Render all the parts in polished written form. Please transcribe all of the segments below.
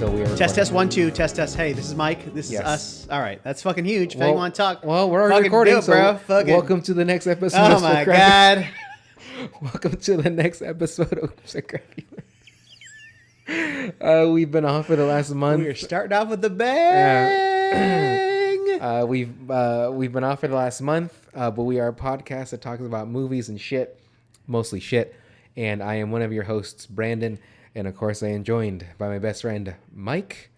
So we are Test 1 2 test. Hey, this is Mike. This is us. All right, that's fucking huge. If you want to talk, well, we're already fucking recording, do it, bro. so welcome to the next episode. Oh of my god! Welcome to the next episode of We've been off for the last month. We're starting off with the bang. We've been off for the last month, but we are a podcast that talks about movies and shit, mostly shit. And I am one of your hosts, Brandon. And of course, I am joined by my best friend, Mike.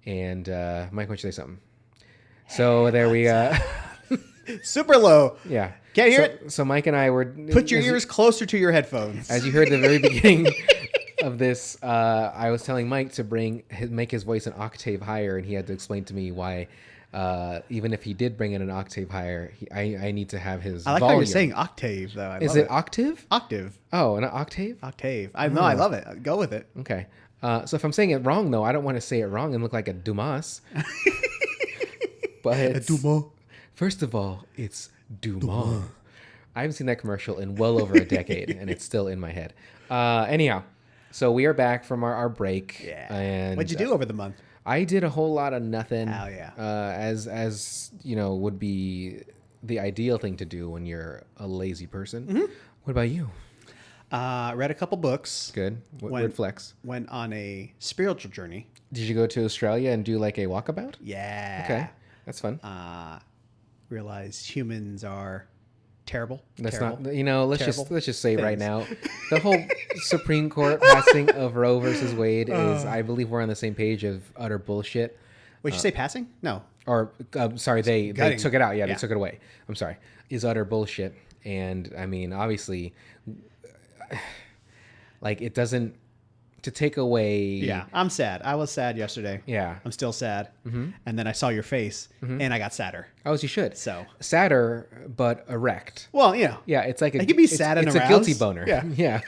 And Mike, why don't you say something? So there we super low. Yeah. Can't hear it? So Mike and I were... Put your ears closer to your headphones. As you heard at the very beginning of this, I was telling Mike to make his voice an octave higher, and he had to explain to me why... even if he did bring in an octave higher, I need to have his I like volume. how you're saying octave, though. Is it octave? Octave. Oh, an octave? Octave. I love it. Go with it. Okay. So if I'm saying it wrong, though, I don't want to say it wrong and look like a Dumas. But Dumas. First of all, it's Dumas. I haven't seen that commercial in well over a decade, and it's still in my head. Anyhow, so we are back from our break. Yeah. And what'd you do over the month? I did a whole lot of nothing. Hell yeah. As you know, would be the ideal thing to do when you're a lazy person. Mm-hmm. What about you? Read a couple books. Good. Weird flex. Went on a spiritual journey. Did you go to Australia and do like a walkabout? Yeah. Okay. That's fun. Realized humans are terrible. That's terrible. not, let's just say things. right now, the whole Supreme Court passing of Roe versus Wade is, I believe we're on the same page of utter bullshit. Wait, you say passing? No. Or, sorry, they took it out. Yeah, Yeah. they took it away. I'm sorry. Is utter bullshit. And I mean, obviously, like it doesn't, to take away. Yeah, I'm sad. I was sad yesterday. Yeah. I'm still sad. Mm-hmm. And then I saw your face and I got sadder. Oh, as you should. So. Sadder, but erect. Well, Yeah, it's like I could be sad and it's aroused. a guilty boner. Yeah. Yeah.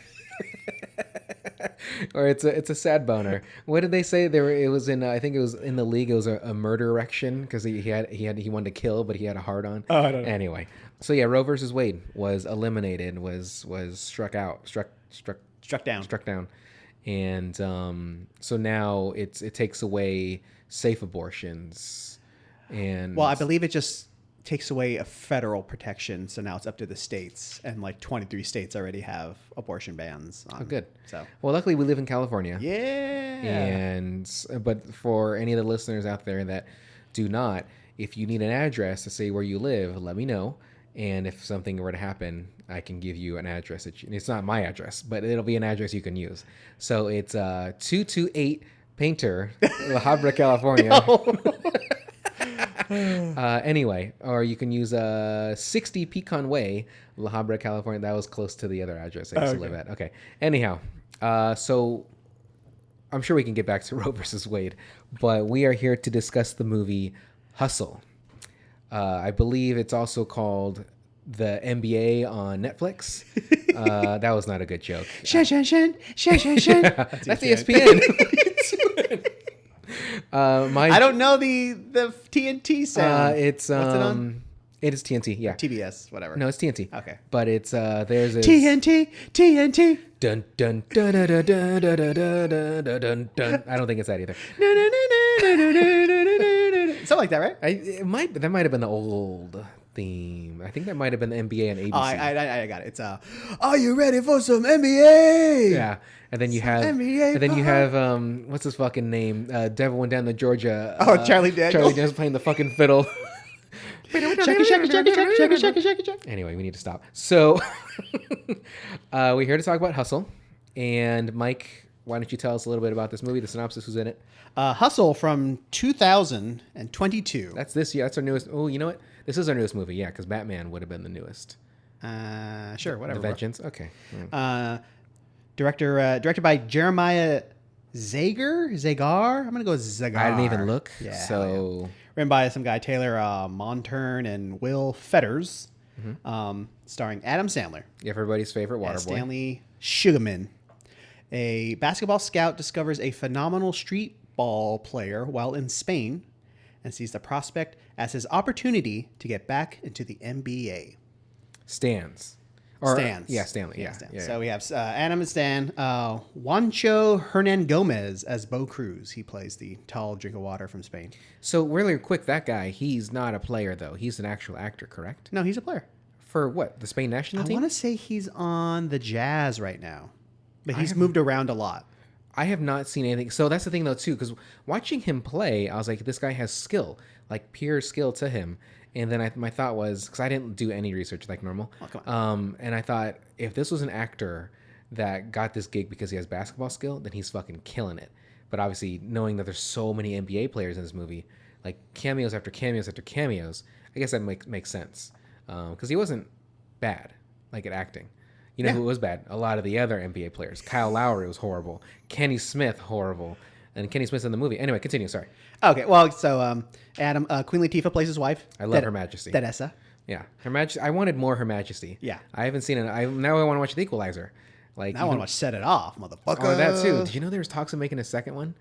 Or it's a sad boner. What did they say? It was in I think it was in the league. It was a murder erection because he wanted to kill, but he had a hard on. Oh, I don't know. Anyway, so yeah, Roe versus Wade was eliminated. Was struck down. And so now it takes away safe abortions. And well, I believe it just takes away a federal protection. So now it's up to the states. And like 23 states already have abortion bans. Oh, good. So, well, luckily we live in California. Yeah. But for any of the listeners out there that do not, if you need an address to say where you live, let me know. And if something were to happen, I can give you an address. It's not my address, but it'll be an address you can use. So it's 228 Painter, La Habra, California. Anyway, or you can use 60 Pecan Way, La Habra, California. That was close to the other address I used to live at. Okay. Anyhow, so I'm sure we can get back to Roe versus Wade, but we are here to discuss the movie Hustle. I believe it's also called the NBA on Netflix. That was not a good joke. Shan. That's ESPN. I don't know the TNT sound. It's What's it on? It is TNT. Yeah. TBS, whatever. No, it's TNT. Okay. But it's there's a TNT. dun dun dun dun dun dun dun dun dun dun dun. I don't think it's that either. Something like that, right? That might have been the old theme. I think that might have been the NBA and ABC. Oh, I got it. It's are you ready for some NBA? Yeah, and then you have NBA and then you have what's his fucking name? Devon went down to Georgia. Charlie Daniels. Charlie Daniels playing the fucking fiddle. Shaka. Anyway, we need to stop. So we're here to talk about Hustle. And Mike, why don't you tell us a little bit about this movie, the synopsis, who's in it? Hustle from 2022. That's this year. That's our newest. Oh, you know what? This is our newest movie. Yeah, because Batman would have been the newest. Sure, whatever. The Vengeance. Okay. Directed by Jeremiah Zagar. I'm gonna go with Zagar. I didn't even look. Yeah. So written by some guy Taylor Montern and Will Fetters, starring Adam Sandler. Everybody's favorite water boy. Stanley Sugarman. A basketball scout discovers a phenomenal street ball player while in Spain and sees the prospect as his opportunity to get back into the NBA. Stands. Or Stans. yeah, Stanley. Yeah. Stan. Yeah, So we have Adam and Stan. Juancho Hernangomez as Bo Cruz. He plays the tall drink of water from Spain. So really quick, that guy, he's not a player though. He's an actual actor, correct? No, he's a player. For what? The Spain national I team? want to say he's on the Jazz right now, but he's moved around a lot. I have not seen anything. So that's the thing though too, because watching him play, I was like, this guy has skill, like pure skill to him. And then my thought was, because I didn't do any research like normal, and I thought if this was an actor that got this gig because he has basketball skill, then he's fucking killing it. But obviously, knowing that there's so many NBA players in this movie, like cameos after cameos after cameos, I guess that makes sense. Because he wasn't bad, like at acting. You know who was bad? A lot of the other NBA players. Kyle Lowry was horrible. Kenny Smith, horrible. And Kenny Smith's in the movie. Anyway, continue. Sorry. Okay, well, so Adam, Queen Latifah plays his wife. I love Her Majesty. Teresa. Yeah, Her Majesty. I wanted more Her Majesty. Yeah. I haven't seen it. Now I want to watch The Equalizer. Like Now I want to watch Set It Off, motherfucker. Oh, that too. Did you know there was talks of making a second one?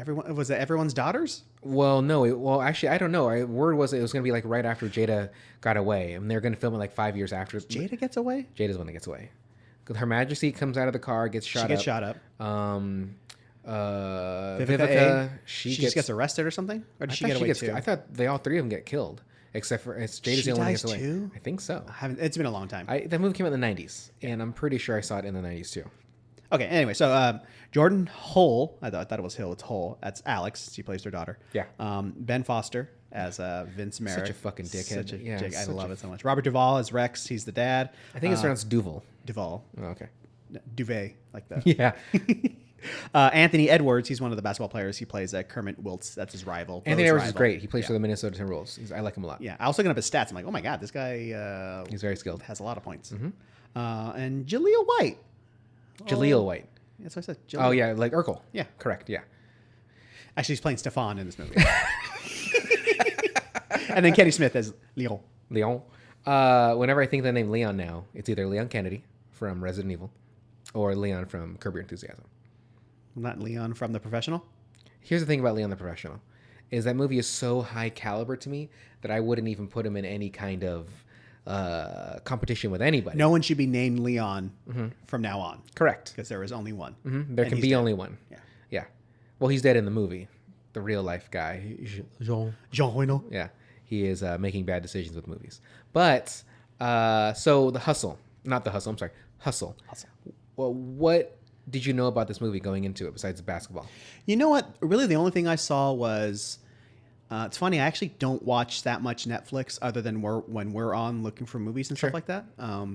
Was it Everyone's Daughters? Well, no. Actually, I don't know. Word was it was going to be like right after Jada got away, and they're going to film it like 5 years after. Jada gets away? Jada's the one that gets away. Her Majesty comes out of the car, gets shot up. She gets shot up. Vivica, she just gets arrested or something? Or did she get away too? I thought they all three of them get killed, except for Jada's the only one that gets away. Too? I think so. It's been a long time. That movie came out in the 90s, and I'm pretty sure I saw it in the 90s too. Okay, anyway, so Jordan Hull, I thought it was Hill, it's Hull. That's Alex. She plays their daughter. Yeah. Ben Foster as Vince Merrick. Such a fucking dickhead. Such a dick. I such love it so much. Robert Duvall as Rex. He's the dad. I think it's pronounced Duval. Duvall. Oh, okay. Duvet, like that. Yeah. Anthony Edwards, he's one of the basketball players. He plays Kermit Wiltz. That's his rival. Anthony Edwards is great. He plays for the Minnesota Timberwolves. I like him a lot. Yeah, I was looking up his stats. I'm like, oh my god, this guy. He's very skilled. Has a lot of points. Mm-hmm. And Jaleel White. Jaleel White. That's what I said. Jaleel. Oh yeah, like Urkel. Yeah, correct. Yeah. Actually, he's playing Stefan in this movie. And then Kenny Smith as Leon. Leon. Whenever I think the name Leon now, it's either Leon Kennedy from Resident Evil or Leon from Curb Your Enthusiasm. Not Leon from The Professional? Here's the thing about Leon the Professional, is that movie is so high caliber to me that I wouldn't even put him in any kind of competition with anybody. No one should be named Leon from now on. Correct. Because there is only one. Mm-hmm. There can be only one. Yeah. Yeah. Well, he's dead in the movie. The real life guy. Jean Reno. Yeah. He is making bad decisions with movies. But, so The Hustle. Not The Hustle, I'm sorry. Hustle. Well, what did you know about this movie going into it besides basketball? You know what? Really, the only thing I saw was... it's funny, I actually don't watch that much Netflix other than when we're on looking for movies and stuff like that. I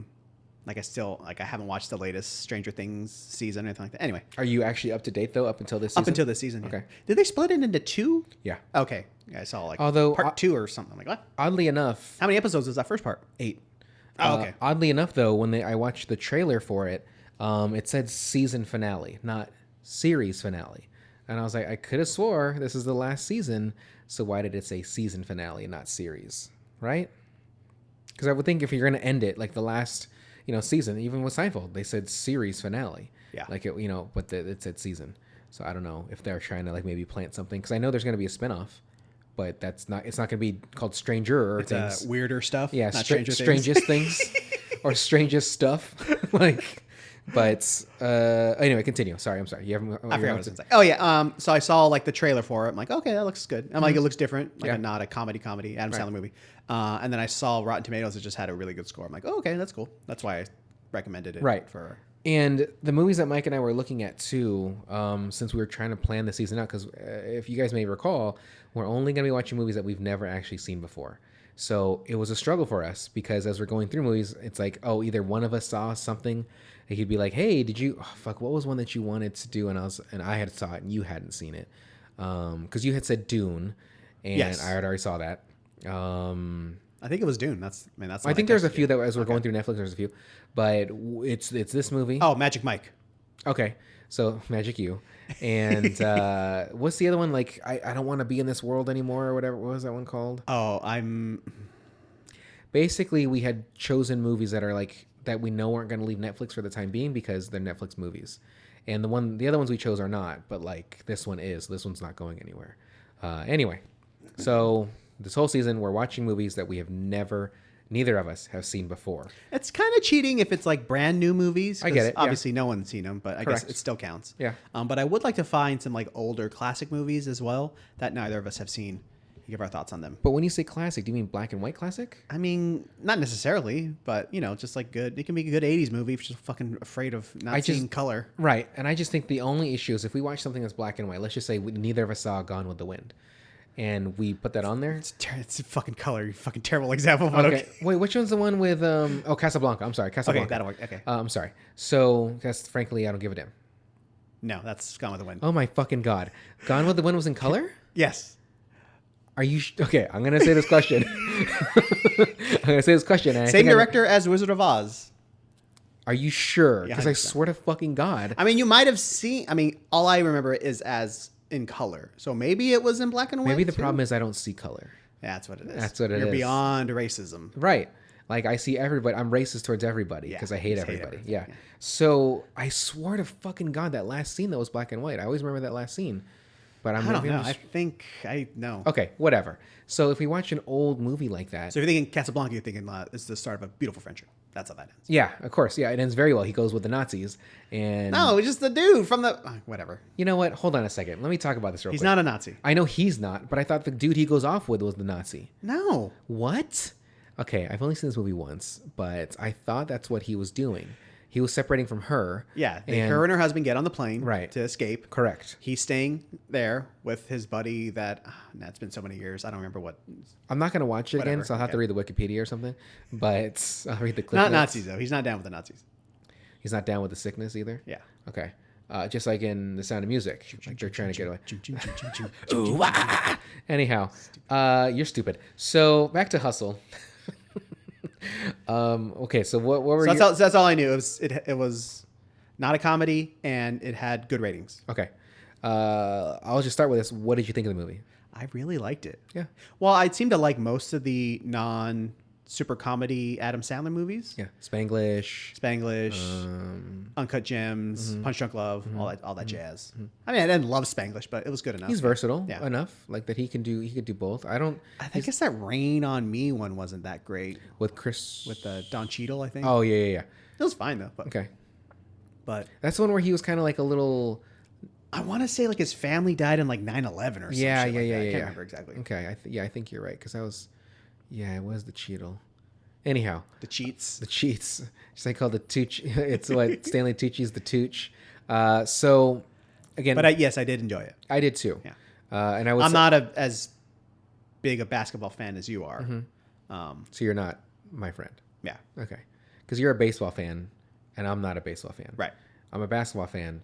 haven't watched the latest Stranger Things season or anything like that. Anyway. Are you actually up to date, though, up until this season? Up until this season, yeah. Okay. Did they split it into two? Yeah. Okay. Yeah, I saw Although, part 2 or something. I'm like, what? Oddly enough... How many episodes was that first part? 8. Oh, okay. Oddly enough, though, when I watched the trailer for it, it said season finale, not series finale. And I was like, I could have swore this is the last season, so why did it say season finale, not series, right? Because I would think if you're going to end it, like the last, season, even with Seinfeld, they said series finale. Yeah. Like, but it said season. So I don't know if they're trying to like maybe plant something, because I know there's going to be a spinoff, but it's not going to be called Stranger or It's things. Weirder stuff. Yeah, not strangest things or strangest stuff. But anyway, continue. Sorry, I'm sorry. You haven't. I forgot what I was going to say. Oh yeah. So I saw like the trailer for it. I'm like, okay, that looks good. I'm like, it looks different, like not a comedy Adam Sandler movie. And then I saw Rotten Tomatoes. It just had a really good score. I'm like, oh, okay, that's cool. That's why I recommended it. Right. And the movies that Mike and I were looking at too, since we were trying to plan the season out, because if you guys may recall, we're only going to be watching movies that we've never actually seen before. So it was a struggle for us because as we're going through movies, it's like, oh, either one of us saw something. And he'd be like, hey, did you, what was one that you wanted to do? And I had saw it and you hadn't seen it. Because you had said Dune and I had already saw that. I think it was Dune. I think there's a few that as we're going through Netflix, there's a few, but it's this movie. Oh, Magic Mike. Okay. So Magic You. And what's the other one? Like, I don't want to be in this world anymore or whatever. What was that one called? Oh, Basically, we had chosen movies that are like, that we know aren't going to leave Netflix for the time being because they're Netflix movies. And the other ones we chose are not, but like this one is. This one's not going anywhere. Anyway, so this whole season we're watching movies that we have never neither of us have seen before. It's kind of cheating if it's like brand new movies. I get it. Obviously, no one's seen them, but I Correct. guess it still counts. Yeah. But I would like to find some like older classic movies as well that neither of us have seen. Give our thoughts on them. But when you say classic, do you mean black and white classic? I mean, not necessarily, but just like good. It can be a good '80s movie if you're just fucking afraid of not seeing color. Right, and I just think the only issue is if we watch something that's black and white. Let's just say neither of us saw Gone with the Wind, and we put that on there. It's a fucking color. You fucking terrible example. But okay. Wait, which one's the one with Casablanca? I'm sorry, Casablanca. Okay, that'll work. Okay. I'm sorry. So that's frankly, I don't give a damn. No, that's Gone with the Wind. Oh my fucking god, Gone with the Wind was in color? Yes. Are you okay? I'm gonna say this question. And Same director as Wizard of Oz. Are you sure? Because Yeah, I swear to fucking god. I mean, you might have seen. I mean, all I remember is as in color. So maybe it was in black and white. Maybe the problem is I don't see color. Yeah, that's what it is. That's what it You're is. beyond racism. Right. Like I see everybody. I'm racist towards everybody because I hate everybody. Yeah. So I swore to fucking god that last scene that was black and white. I always remember that last scene. But I don't know. I think I know. Okay, whatever. So if we watch an old movie like that, So if you're thinking Casablanca, you're thinking it's the start of a beautiful friendship. That's how that ends. yeah, of course, yeah, it ends very well. He goes with the Nazis, and No, it's just the dude from the whatever. you know what? Hold on a second. Let me talk about this real quick. He's not a Nazi. I know he's not, but I thought the dude he goes off with was the Nazi. No. What? Okay, I've only seen this movie once, but I thought that's what he was doing. He was separating from her. Yeah, her and her husband get on the plane Right. to escape. Correct. He's staying there with his buddy that, it's been so many years. I don't remember what. I'm not going to watch it again, Whatever, so I'll have to read the Wikipedia or something. But I'll read the clip Not notes. Nazis, though. He's not down with the Nazis. He's not down with the sickness either? Yeah. Okay. Just like in The Sound of Music. Like they're trying to get away. Ooh, Anyhow, you're stupid. So back to Hustle. Okay, so what were you? That's all I knew. It was not a comedy, and it had good ratings. Okay. I'll just start with this. What did you think of the movie? I really liked it. Yeah. Well, I seem to like most of the super comedy Adam Sandler movies. Yeah. Spanglish. Uncut Gems, Punch Drunk Love, all that jazz. I mean, I didn't love Spanglish, but it was good enough. He's versatile Yeah. enough, like that he could do both. I guess that Rain on Me one wasn't that great With Chris. with Don Cheadle. I think. Oh yeah. It was fine though. Okay. But That's the one where he was kind of like a little. I want to say like his family died in like 9/11 or something. Yeah. I can't remember exactly. Okay. I think you're right because that was. Yeah, it was the Cheadle. Anyhow. The cheats. The cheats. It's like called the Tooch. It's what Stanley Tucci's the Tooch. So again, But yes, I did enjoy it. I did too. Yeah. And I would. I'm not as big a basketball fan as you are. So you're not my friend. Yeah. Okay. Because you're a baseball fan, and I'm not a baseball fan. Right. I'm a basketball fan.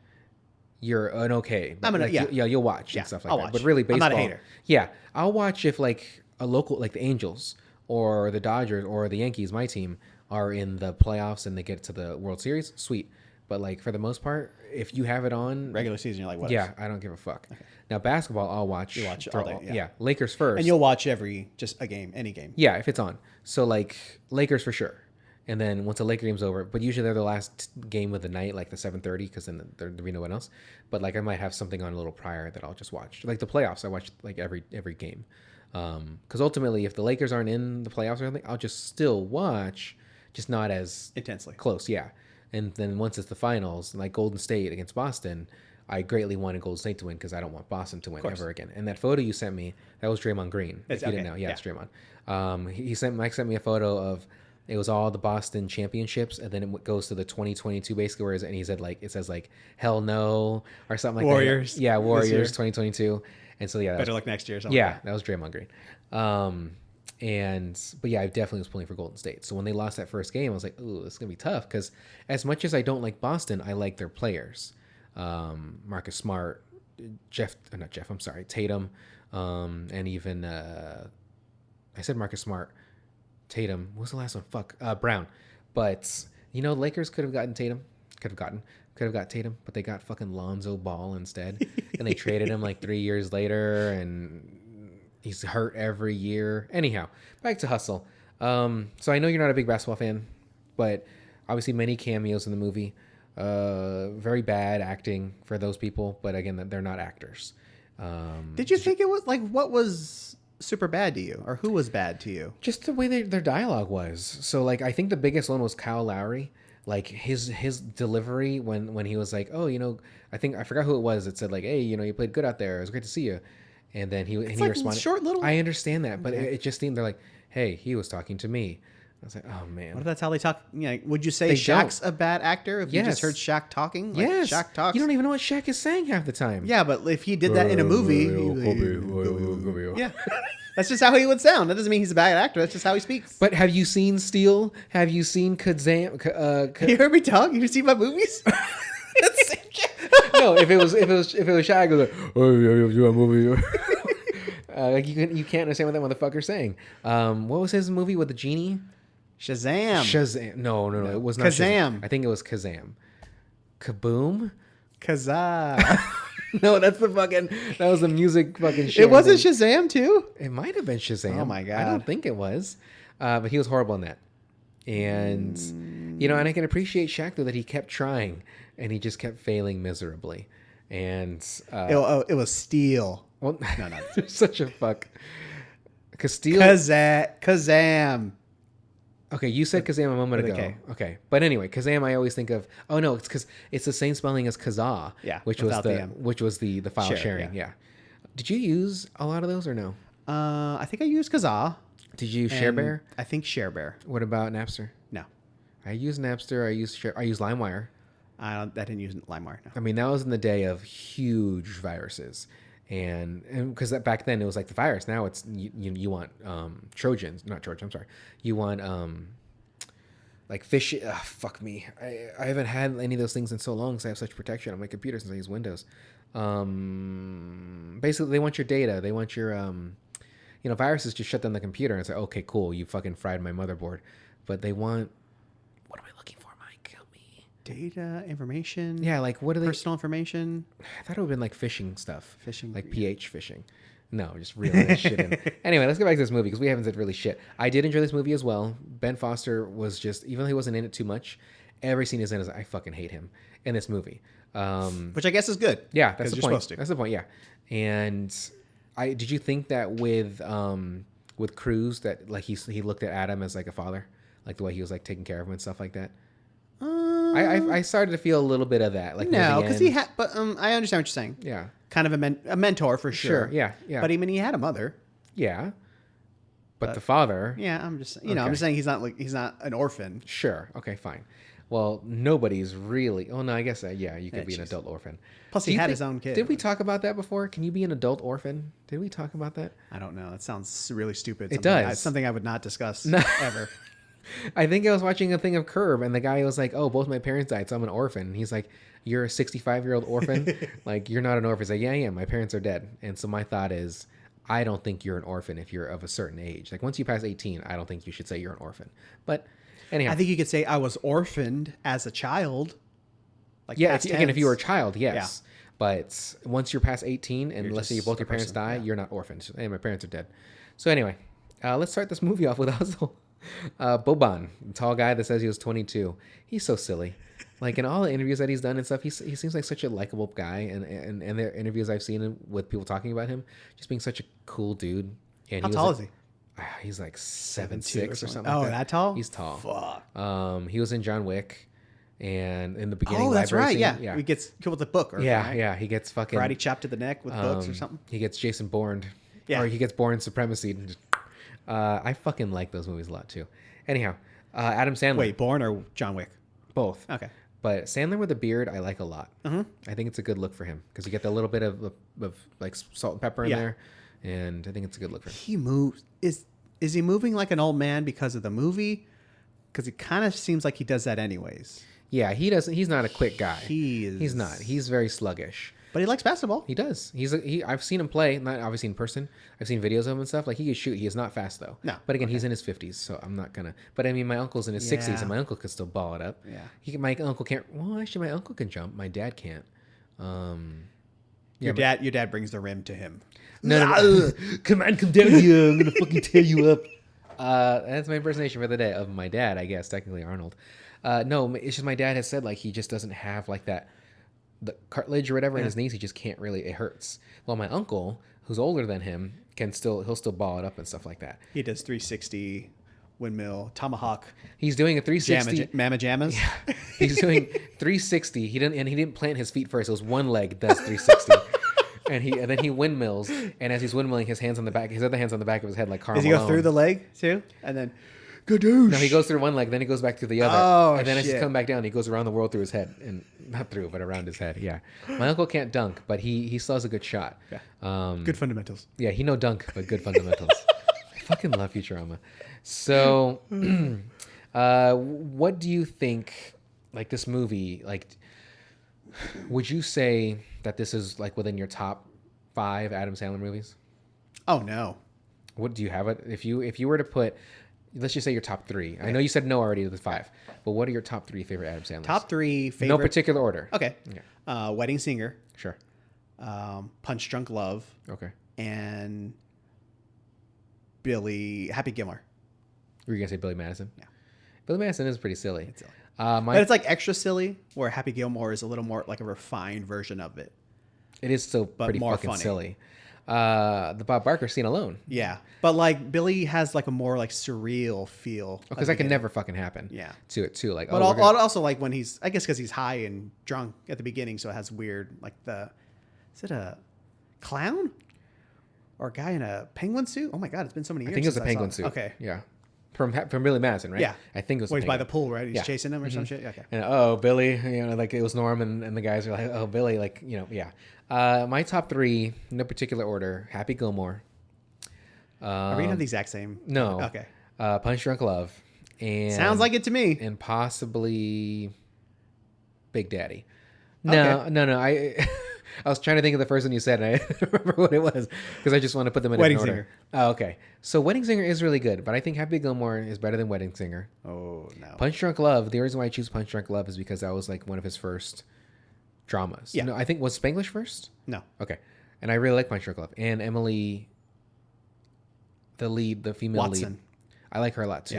You're an okay. I'm an- like, yeah. you'll watch Yeah, and stuff like I'll that. watch. But really, I'm baseball. not a hater. Yeah, I'll watch if like a local, like the Angels or the Dodgers or the Yankees, my team, are in the playoffs and they get to the World Series. Sweet. But like for the most part, if you have it on Regular season, you're like, what? yeah, I don't give a fuck. Now basketball, I'll watch. You watch for all day, yeah. Lakers first. And you'll watch just a game, any game. Yeah, if it's on. So like Lakers for sure. And then once the Laker game's over, but usually they're the last game of the night, like the 7:30, because then there'll be no one else. But like I might have something on a little prior that I'll just watch. Like the playoffs, I watch like every game. Because ultimately, if the Lakers aren't in the playoffs or something, I'll just still watch, just not as Intensely. close. Yeah. And then once it's the finals, like Golden State against Boston, I greatly wanted Golden State to win because I don't want Boston to win ever again. And that photo you sent me, that was Draymond Green. If you didn't know, it's Draymond. Mike sent me a photo of it was all the Boston championships, and then it goes to the 2022 basically, and he said like it says like hell no or something like Warriors. that. Yeah, This Warriors year. 2022. And so yeah, Better luck next year or something. yeah, that was Draymond Green. But yeah, I definitely was pulling for Golden State. So when they lost that first game, I was like, ooh, this is gonna be tough because as much as I don't like Boston, I like their players. Marcus Smart, Tatum, and even I said Marcus Smart, Tatum. What was the last one? Brown. But Lakers could have gotten Tatum. Could have got Tatum, but they got fucking Lonzo Ball instead, and they traded him like 3 years later, and he's hurt every year. Anyhow, back to Hustle. So I know you're not a big basketball fan, but obviously many cameos in the movie. Very bad acting for those people, but again, they're not actors. Did you think it was like what was super bad to you, or who was bad to you? Just the way their dialogue was. So like I think the biggest one was Kyle Lowry. Like his delivery when he was like, oh, I forgot who it was. It said like, hey, you played good out there. It was great to see you. And then he responded. Short little. I understand that, but it just seemed they're like, hey, he was talking to me. I was like, oh man. What if that's how they talk? Would you say They Shaq's don't. a bad actor if you just heard Shaq talking? Like, Yes. Shaq talks. You don't even know what Shaq is saying half the time. Yeah, but if he did that in a movie, yeah, that's just how he would sound. That doesn't mean he's a bad actor. That's just how he speaks. But have you seen Steel? Have you seen Kazam? You heard me talk? You see my movies? No, if it was Shaq, it was like, oh, yeah, a movie. Like you can't understand what that motherfucker's saying. What was his movie with the genie? Shazam. No, it was not Kazam. I think it was Kazam. Kaboom. Kazaa. No, that was the music fucking shit. It wasn't Shazam too? It might have been Shazam. Oh my God. I don't think it was. But he was horrible in that. And and I can appreciate Shaq though that he kept trying and he just kept failing miserably. And It was Steel. well, No. such a fuck. Castile. Kazam. Okay, you said Kazam a moment ago. Okay. But anyway, Kazam I always think of. Oh no, it's because it's the same spelling as Kazaa. Yeah, which was without the M. which was the file sharing. Yeah. Did you use a lot of those or no? I think I used Kazaa. Did you use ShareBear? I think ShareBear. What about Napster? No. I used Napster. I used LimeWire. I didn't use LimeWire. No. I mean, that was in the day of huge viruses, and because back then it was like the virus. Now it's you want Trojans, not Trojans. I'm sorry. You want like fish. Fuck me. I haven't had any of those things in so long because I have such protection on my computer since I use Windows. Basically, they want your data. They want your viruses just shut down the computer and say, okay, cool, you fucking fried my motherboard, but they want. What am I looking for, Mike? Help me. Data, information. Yeah, like what are they? Personal information. I thought it would have been like phishing stuff. Phishing. Like pH phishing. No, just reeling that shit in. Anyway, let's get back to this movie because we haven't said really shit. I did enjoy this movie as well. Ben Foster was just, even though he wasn't in it too much, every scene he's in is I fucking hate him in this movie. Which I guess is good. Yeah, that's the you're point. Supposed to. That's the point, yeah. And did you think that with Cruz that like he looked at Adam as like a father? Like the way he was like taking care of him and stuff like that? I started to feel a little bit of that. Like no, because he had. But I understand what you're saying. Yeah. Kind of a mentor for sure. Yeah. But I mean, he had a mother. Yeah. But the father. Yeah, I'm just I'm just saying he's not an orphan. Sure. Okay. Fine. Well, nobody's really. Oh no, I guess you could be an adult orphan. Plus, he had his own kid. Did we talk about that before? Can you be an adult orphan? Did we talk about that? I don't know. That sounds really stupid. It does. Something I would not discuss ever. I think I was watching a thing of Curb, and the guy was like, "Oh, both my parents died, so I'm an orphan." And he's like, "You're a 65-year-old orphan? Like, you're not an orphan." He's like, "Yeah, I am. My parents are dead." And so my thought is, I don't think you're an orphan if you're of a certain age. Like, once you pass 18, I don't think you should say you're an orphan. But anyhow, I think you could say I was orphaned as a child. Like, yeah, if you were a child, yes. Yeah. But once you're past 18, and let's say both your parents die, you're not orphans. Hey, my parents are dead. So anyway, let's start this movie off with Hustle. Boban, the tall guy that says he was 22. He's so silly. Like in all the interviews that he's done and stuff, he seems like such a likable guy. And the interviews I've seen with people talking about him, just being such a cool dude. And how tall is he? He's like 7'6" or something. Oh, like that tall? He's tall. Fuck. He was in John Wick. And in the beginning, oh, that's right. Scene, yeah, he gets killed with a book. Yeah. He gets fucking karate chopped to the neck with books or something. He gets Jason Bourne. Yeah, or he gets Bourne Supremacy. I fucking like those movies a lot too. Anyhow, Adam Sandler. Wait, Bourne or John Wick? Both. Okay. But Sandler with a beard, I like a lot. Mm-hmm. I think it's a good look for him because you get the little bit of like salt and pepper in there, and I think it's a good look for him. He moves. Is he moving like an old man because of the movie? Because it kind of seems like he does that anyways. Yeah, he doesn't. He's not a quick guy. He's not. He's very sluggish. But he likes basketball. He does. I've seen him play, not obviously in person. I've seen videos of him and stuff. Like he can shoot. He is not fast though. No. But again, he's in his 50s, so I'm not gonna. But I mean, my uncle's in his 60s, and my uncle could still ball it up. Yeah. My uncle can't. Well, actually, my uncle can jump. My dad can't. Your dad brings the rim to him. No. Come on, come down here. I'm gonna fucking tear you up. That's my impersonation for the day of my dad. I guess technically Arnold. No, it's just my dad has said like he just doesn't have like that. The cartilage or whatever in his knees, he just can't really. It hurts. Well, my uncle, who's older than him he'll still ball it up and stuff like that. He does 360 windmill tomahawk. He's doing a 360 Mama jammas. Yeah. He's doing 360. He didn't plant his feet first. It was one leg does 360. And then he windmills, and as he's windmilling, his other hands on the back of his head like Karl Does he Malone. go through the leg too? And then gadoosh. No, he goes through one leg, then he goes back to the other. Oh, and then as he's shit. coming back down, he goes around the world through his head. And not through, but around his head. Yeah. My uncle can't dunk, but he still has a good shot. Yeah. Good fundamentals. Yeah, he no dunk, but good fundamentals. I fucking love Futurama. So, what do you think, like, this movie, like, would you say that this is, like, within your top 5 Adam Sandler movies? Oh, no. What do you have it? If you were to put, let's just say your top 3. I know you said no already with 5, but what are your top 3 favorite Adam Sandler? Top 3 favorite. No particular order. Okay. Wedding Singer. Sure. Punch Drunk Love. Okay. And Happy Gilmore. Were you gonna say Billy Madison? Yeah. Billy Madison is pretty silly. It's silly. But it's like extra silly, where Happy Gilmore is a little more like a refined version of it. It is still pretty more fucking funny. silly. The Bob Barker scene alone. Yeah, but like Billy has like a more like surreal feel. Because that can never fucking happen. Yeah. To it too, like. But we're gonna- also like when he's, I guess because he's high and drunk at the beginning, so it has weird like is it a clown or a guy in a penguin suit? Oh my god, it's been so many years. I think it was a since penguin saw suit. it. Okay. Yeah. From Billy Madison, right? Yeah. I think it was. Well, a he's by penguin. the pool, right? He's Yeah. chasing them or some shit. Okay. And Billy, like it was Norm and the guys are like, oh Billy, like yeah. My top 3, no particular order: Happy Gilmore. Are we gonna have the exact same? No. Okay. Punch Drunk Love. And Sounds like it to me. And possibly Big Daddy. No, Okay. no. I was trying to think of the first one you said, and I don't remember what it was because I just want to put them in Wedding order. Singer. Oh, okay. So Wedding Singer is really good, but I think Happy Gilmore is better than Wedding Singer. Oh no. Punch Drunk Love. The reason why I choose Punch Drunk Love is because that was like one of his first dramas. Yeah. No, I think was Spanglish first. No. Okay. And I really like Punch Drunk Love and Emily, the female Watson. lead. I like her a lot too.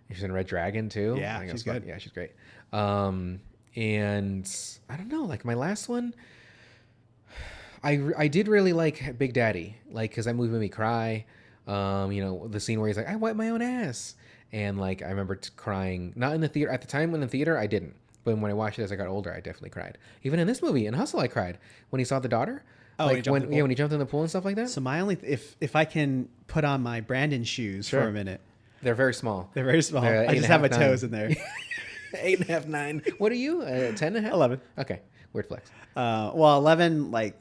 Yeah. She's in Red Dragon too. Yeah, I think she's that's fun. good. Yeah, she's great. And I don't know, like my last one, I did really like Big Daddy, like because that movie made me cry. The scene where he's like, I wipe my own ass, and like I remember crying. Not in the theater at the time. When in the theater, I didn't. But when I watched it as I got older, I definitely cried. Even in this movie, in Hustle, I cried when he saw the daughter. Oh, like when he jumped in the pool and stuff like that. So my only, if I can put on my Brandon shoes for a minute, They're very small. they're very small. They're I just have my 8.5, toes in there. 8.5, 9. What are you? 10.5? 11. Okay. Weird flex. Well, 11 like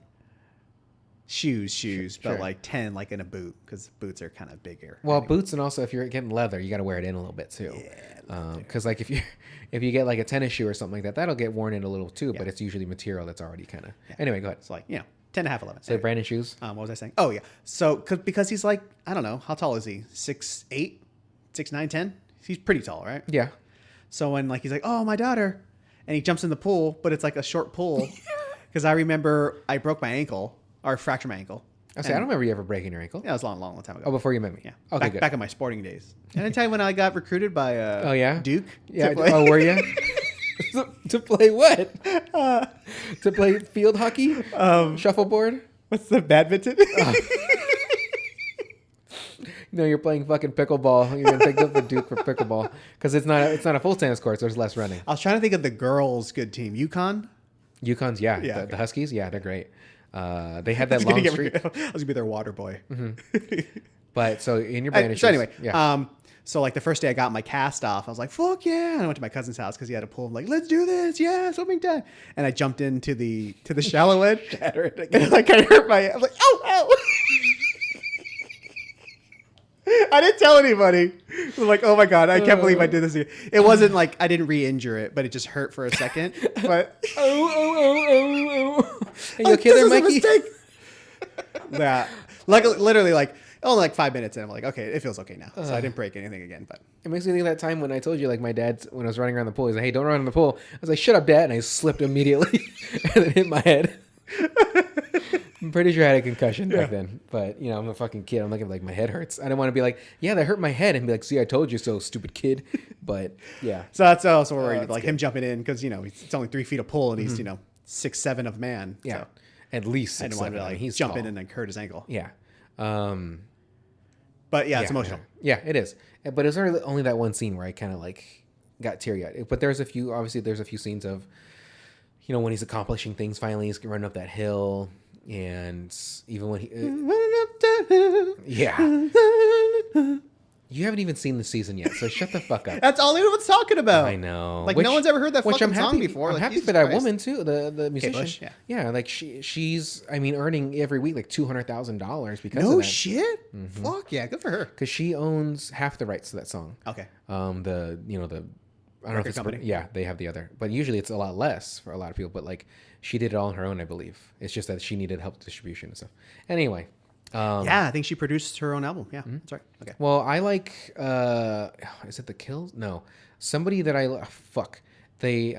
shoes, Sure. but like 10 like in a boot because boots are kind of bigger. Well, boots, and also if you're getting leather, you got to wear it in a little bit too. Yeah. Because like if you get like a tennis shoe or something like that, that'll get worn in a little too. Yeah. But it's usually material that's already kind of. Yeah. Anyway, go ahead. It's like 10 and a half, 11. So Brandon shoes. What was I saying? Oh yeah. So because he's like, I don't know, how tall is he? 6'8", 6'9", 10? He's pretty tall, right? Yeah. So when like he's like, oh, my daughter, and he jumps in the pool, but it's like a short pool. Because I remember I broke my ankle or fractured my ankle. I don't remember you ever breaking your ankle. Yeah, it was a long time ago. Oh, before you met me. Yeah. Okay, good. Back in my sporting days. And I tell you when I got recruited by Oh yeah. Duke. Yeah. to play- Oh, were you? To play what? To play field hockey? Shuffleboard? What's the badminton? No, you're playing fucking pickleball. You're getting picked up for Duke for pickleball because it's not a full tennis court, so there's less running. I was trying to think of the girls' good team. UConn? UConn's, yeah. Yeah, The okay. Huskies, yeah, they're great. They had that I was long gonna streak. I was going to be their water boy. But so in your Brandon So shoes. anyway, yeah. so like the first day I got my cast off, I was like, fuck yeah. And I went to my cousin's house because he had a pool. I'm like, let's do this. Yeah, swimming time. And I jumped into the shallow end. And like I hurt my, I'm like, ow. I didn't tell anybody. I'm like, oh my God, I can't believe I did this again. It wasn't like I didn't re-injure it, but it just hurt for a second. But oh. Are you like, okay there, this is a Mikey? mistake. Yeah. Literally like only like 5 minutes and I'm like, okay, it feels okay now. So I didn't break anything again, but It makes me think of that time when I told you, like, my dad, when I was running around the pool, he's like, hey, don't run in the pool. I was like, shut up, Dad. And I slipped immediately and it hit my head. I'm pretty sure I had a concussion back then. But, I'm a fucking kid. I'm looking like my head hurts. I didn't want to be like, yeah, that hurt my head. And be like, see, I told you so, stupid kid. But, yeah. so that's also where that's like him jumping in because, it's only 3 feet of pool and he's, 6'7" of man. Yeah. So. At least 6'7". I didn't want to like he's jump tall. in and then hurt his ankle. Yeah. But yeah, it's emotional. Yeah, it is. But it was only that one scene where I kind of like got teary-eyed. But there's a few scenes of, when he's accomplishing things, finally he's running up that hill, and even when he... yeah. You haven't even seen the season yet, so shut the fuck up. That's all anyone's talking about. I know. Like, no one's ever heard that fucking song before. I'm like, happy Jesus for that Christ. woman, too, the musician. Bush, yeah, like, she's, earning every week, like, $200,000 because of No that. shit? Fuck yeah, good for her. Because she owns half the rights to that song. Okay. I don't know if it's company? yeah, they have the other, but usually it's a lot less for a lot of people. But like, she did it all on her own, I believe. It's just that she needed help with distribution and stuff. Anyway, yeah, I think she produced her own album. Yeah, that's right. Okay. well, I like. Is it the Kills? No, somebody that fuck. They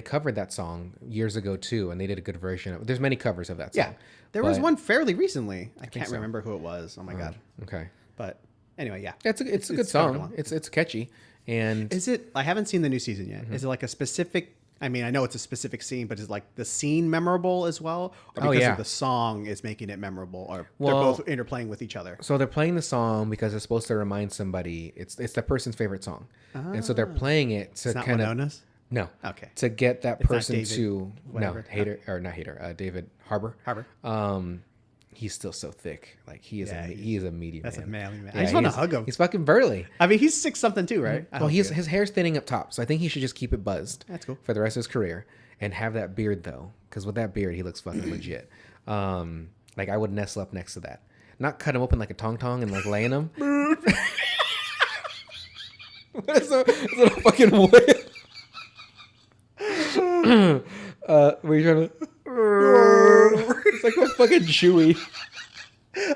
covered that song years ago too, and they did a good version of. There's many covers of that song. Yeah, there was one fairly recently. I can't so. remember who it was. Oh my god. Okay. But anyway, yeah, It's a good song. It's catchy. And is it? I haven't seen the new season yet. Is it like a specific? I mean, I know it's a specific scene, but is like the scene memorable as well, or because of the song is making it memorable, or they're both interplaying with each other? So they're playing the song because it's supposed to remind somebody it's the person's favorite song, and so they're playing it to kind of no, okay, to get that person David, to whatever. David Harbour. He's still so thick. Like he is a meaty that's man. a manly man. Yeah, I just want to hug him. He's fucking burly. I mean, he's 6'something" too, right? Well, his hair's thinning up top, so I think he should just keep it buzzed. That's cool. For the rest of his career, and have that beard though, because with that beard, he looks fucking legit. Like I would nestle up next to that, not cut him open like a tong tong and like lay in him. What is a fucking whale? Were you trying to? It's like a fucking Chewy.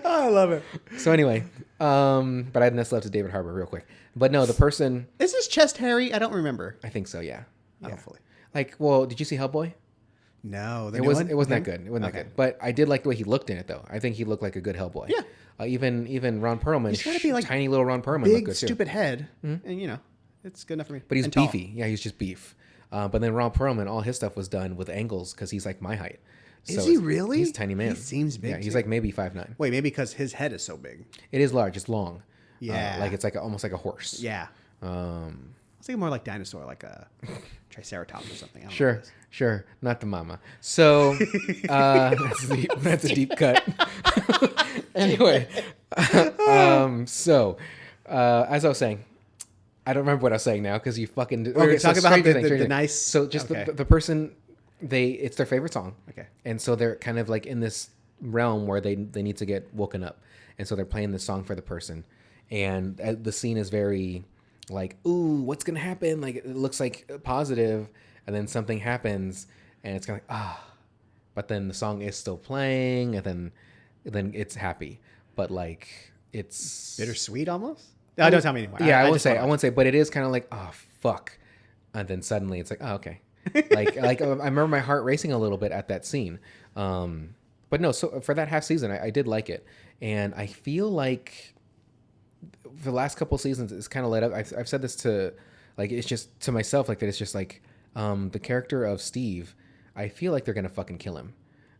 Oh, I love it. So anyway, but I'd nestle up to David Harbour real quick. But no, the person. Is his chest hairy? I don't remember. I think so. Yeah. Hopefully. Like, well, did you see Hellboy? No, It wasn't that good. It wasn't that good. But I did like the way he looked in it, though. I think he looked like a good Hellboy. Yeah. Even Ron Perlman. He's gotta be like tiny little Ron Perlman. Looked big, good stupid head, and it's good enough for me. But he's and tall. beefy. Yeah, he's just beef. But then Ron Perlman, all his stuff was done with angles because he's like my height. Is he really? He's a tiny man. He seems big. Yeah, he's too. like maybe 5'9". Wait, maybe because his head is so big. It is large. It's long. Yeah. Like it's like almost like a horse. Yeah. I was thinking more like dinosaur, like a triceratops or something. I don't know Sure. Not the mama. So that's a deep cut. Anyway, so as I was saying, I don't remember what I was saying now because you fucking. Okay, talk about the nice. So just the person, it's their favorite song. Okay. And so they're kind of like in this realm where they need to get woken up, and so they're playing this song for the person, and the scene is very like, ooh, what's gonna happen? Like it looks like positive, and then something happens, and it's kind of like but then the song is still playing, and then it's happy, but like it's bittersweet almost. No, don't tell me anymore. Yeah, I won't say, but it is kind of like, oh fuck, and then suddenly it's like, oh okay, like I remember my heart racing a little bit at that scene, but no, so for that half season, I did like it, and I feel like for the last couple of seasons, it's kind of let up. I've said this to, like, it's just to myself, like that. It's just like the character of Steve. I feel like they're gonna fucking kill him.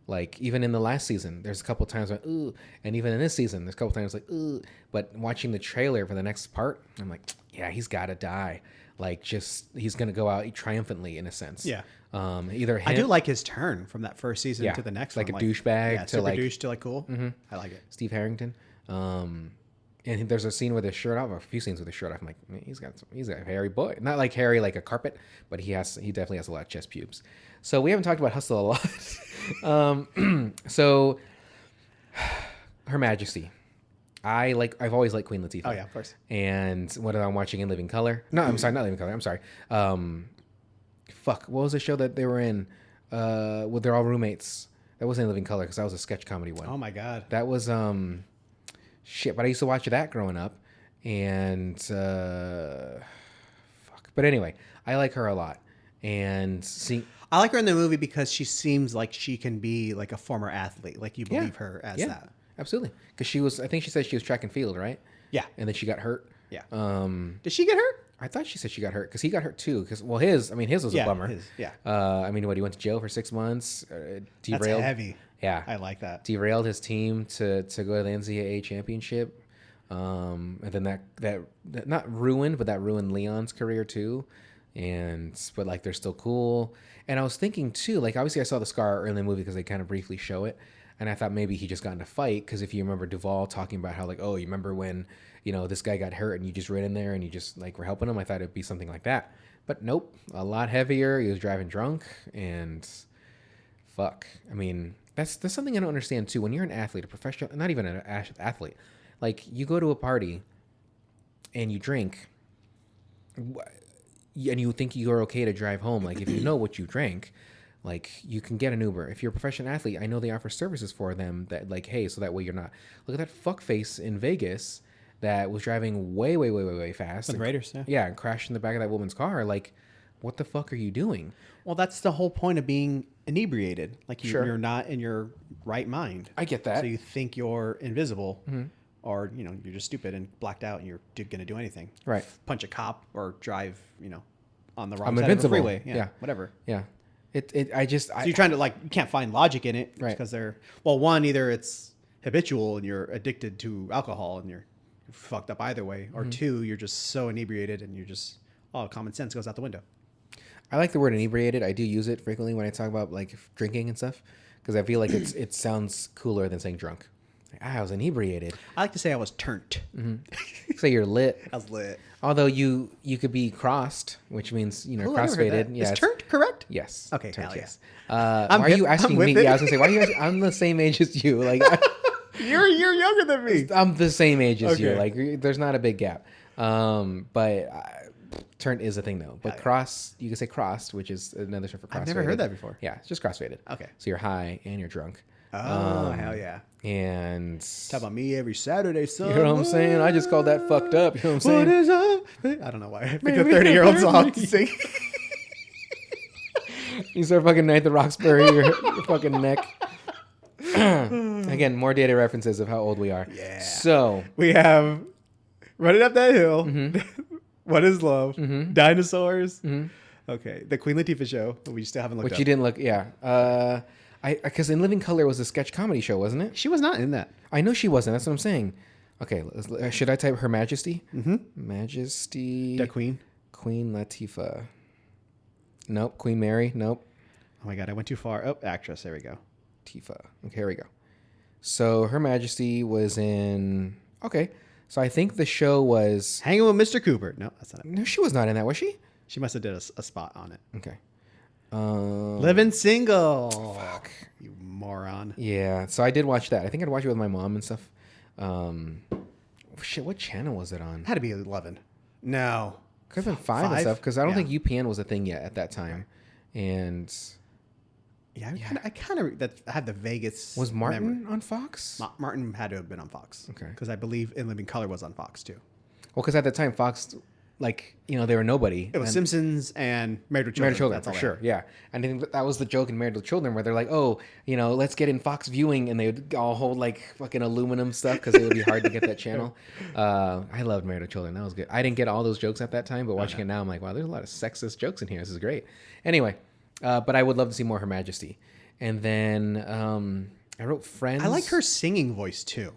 Like even in the last season, there's a couple times like ooh, and even in this season, there's a couple times like ooh. But watching the trailer for the next part, I'm like, yeah, he's gotta die. Like just he's gonna go out triumphantly in a sense. Yeah. Either him, I do like his turn from that first season to the next like one. A douchebag yeah, to like douche to like cool. Mm-hmm. I like it. Steve Harrington. And there's a scene with his shirt off, or a few scenes with his shirt off. I'm like, he's a hairy boy. Not like hairy like a carpet, but he definitely has a lot of chest pubes. So we haven't talked about Hustle a lot. So Her Majesty. I've always liked Queen Latifah. Oh yeah, of course. And what I'm watching in Living Color. No, I'm sorry, not Living Color. I'm sorry. What was the show that they were in? Well, they're all roommates. That wasn't Living Color because that was a sketch comedy one. Oh my god. That was shit, but I used to watch that growing up, and But anyway, I like her a lot, and I like her in the movie because she seems like she can be like a former athlete, like you believe her as that. Absolutely, because I think she said she was track and field, right? Yeah, and then she got hurt. Yeah. Did she get hurt? I thought she said she got hurt because he got hurt too. Because his was a bummer. He went to jail for 6 months, derailed. That's heavy. Yeah. I like that. Derailed his team to go to the NCAA championship. And then that not ruined, but that ruined Leon's career too. But like they're still cool. And I was thinking too, like obviously I saw the scar early in the movie because they kind of briefly show it. And I thought maybe he just got in a fight because if you remember Duvall talking about how like, oh, you remember when, this guy got hurt and you just ran in there and you just like were helping him. I thought it'd be something like that. But nope, a lot heavier. He was driving drunk and fuck. I mean, that's something I don't understand too. When you're an athlete, a professional, not even an athlete, like you go to a party and you drink and you think you're okay to drive home. Like if you know what you drank, like you can get an Uber. If you're a professional athlete, I know they offer services for them that like, hey, so that way you're not. Look at that fuckface in Vegas that was driving way fast. The Raiders, yeah. Yeah, and crashed in the back of that woman's car. Like, what the fuck are you doing? Well, that's the whole point of being inebriated. Like Sure. you're not in your right mind. I get that. So you think you're invisible, or you're just stupid and blacked out, and you're going to do anything. Right. Punch a cop or drive, on the wrong I'm side invincible. of the freeway. Yeah. Whatever. Yeah. So You're trying to you can't find logic in it, Right. because one, either it's habitual and you're addicted to alcohol and you're fucked up either way, or two, you're just so inebriated and you're just common sense goes out the window. I like the word inebriated. I do use it frequently when I talk about like drinking and stuff because I feel like it sounds cooler than saying drunk. Like, I was inebriated. I like to say I was turned. Say you're lit. I was lit. Although you could be crossed, which means Ooh, I never heard crossfaded. that. Yeah, Is turned correct? Yes. Okay, turned, hell yeah. yes. I'm Why are hip. you asking I'm me? with it. Yeah, I was gonna say why are you? I'm the same age as you. Like You're younger than me. I'm the same age as you. Okay. Like there's not a big gap. But turned is a thing though. But cross, you can say crossed, which is another term for crossfaded. I've never heard that before. Yeah, it's just crossfaded. Okay. So you're high and you're drunk. Oh, hell yeah. And Talk about me every Saturday, son. you know what I'm saying? I just called that fucked up. You know what I'm What saying? is up? I don't know why. I picked a 30-year-old song to sing. You start fucking Night the Roxbury your fucking neck. Again, more data references of how old we are. Yeah. So We have Running Up That Hill. What is Love? Dinosaurs. Okay. The Queen Latifah Show. We still haven't looked which up. you didn't look. Yeah. Because In Living Color was a sketch comedy show, wasn't it? She was not in that. I know she wasn't. That's what I'm saying. Okay. Should I type Her Majesty? Majesty. The Queen. Queen Latifah. Nope. Queen Mary. Nope. Oh my God. I went too far. Oh, actress. There we go. Tifa. Okay, here we go. So Her Majesty was in. Okay, so I think the show was. Hanging with Mr. Cooper. No, that's not it. No, she was not in that, was she? She must have did a spot on it. Okay. Living Single. Fuck. You moron. Yeah, so I did watch that. I think I'd watch it with my mom and stuff. Shit, what channel was it on? Had to be 11. No. Could have been 5 and 5? stuff because I don't Yeah. think UPN was a thing yet at that time. And Yeah, I kind of had the Vegas. was Martin memory. on Fox? Martin had to have been on Fox. Okay. Because I believe In Living Color was on Fox too. Well, because at the time Fox, like they were nobody. It was Simpsons and Married with Children. Married with Children, That's for all sure. Yeah. And I think that was the joke in Married with Children where they're like, oh, let's get in Fox Viewing. And they would all hold like fucking aluminum stuff because it would be hard to get that channel. I loved Married with Children. That was good. I didn't get all those jokes at that time, but watching it now, I'm like, wow, there's a lot of sexist jokes in here. This is great. Anyway, but I would love to see more Her Majesty. And then I wrote Friends. I like her singing voice too.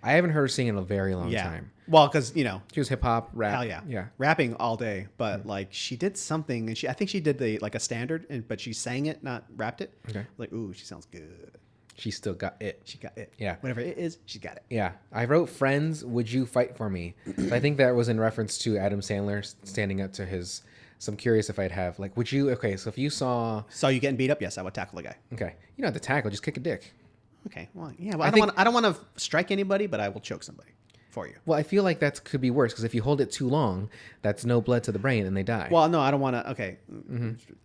I haven't heard her sing in a very long time. Well, because She was hip hop, rap. hell yeah, Yeah. rapping all day. But like she did something, and I think she did a standard, but she sang it, not rapped it. Okay. Like, ooh, she sounds good. She still got it. She got it. Yeah. Whatever it is, she got it. Yeah, I wrote Friends, Would You Fight For Me? So I think that was in reference to Adam Sandler standing up to his. So I'm curious if I'd have like, would you? Okay, so if you saw, Saw you getting beat up, yes, I would tackle the guy. okay, you don't have to tackle, just kick a dick. Okay, well, yeah, well, I don't want to strike anybody, but I will choke somebody for you. Well, I feel like that could be worse because if you hold it too long, that's no blood to the brain and they die. Well, no, I don't want to. Okay,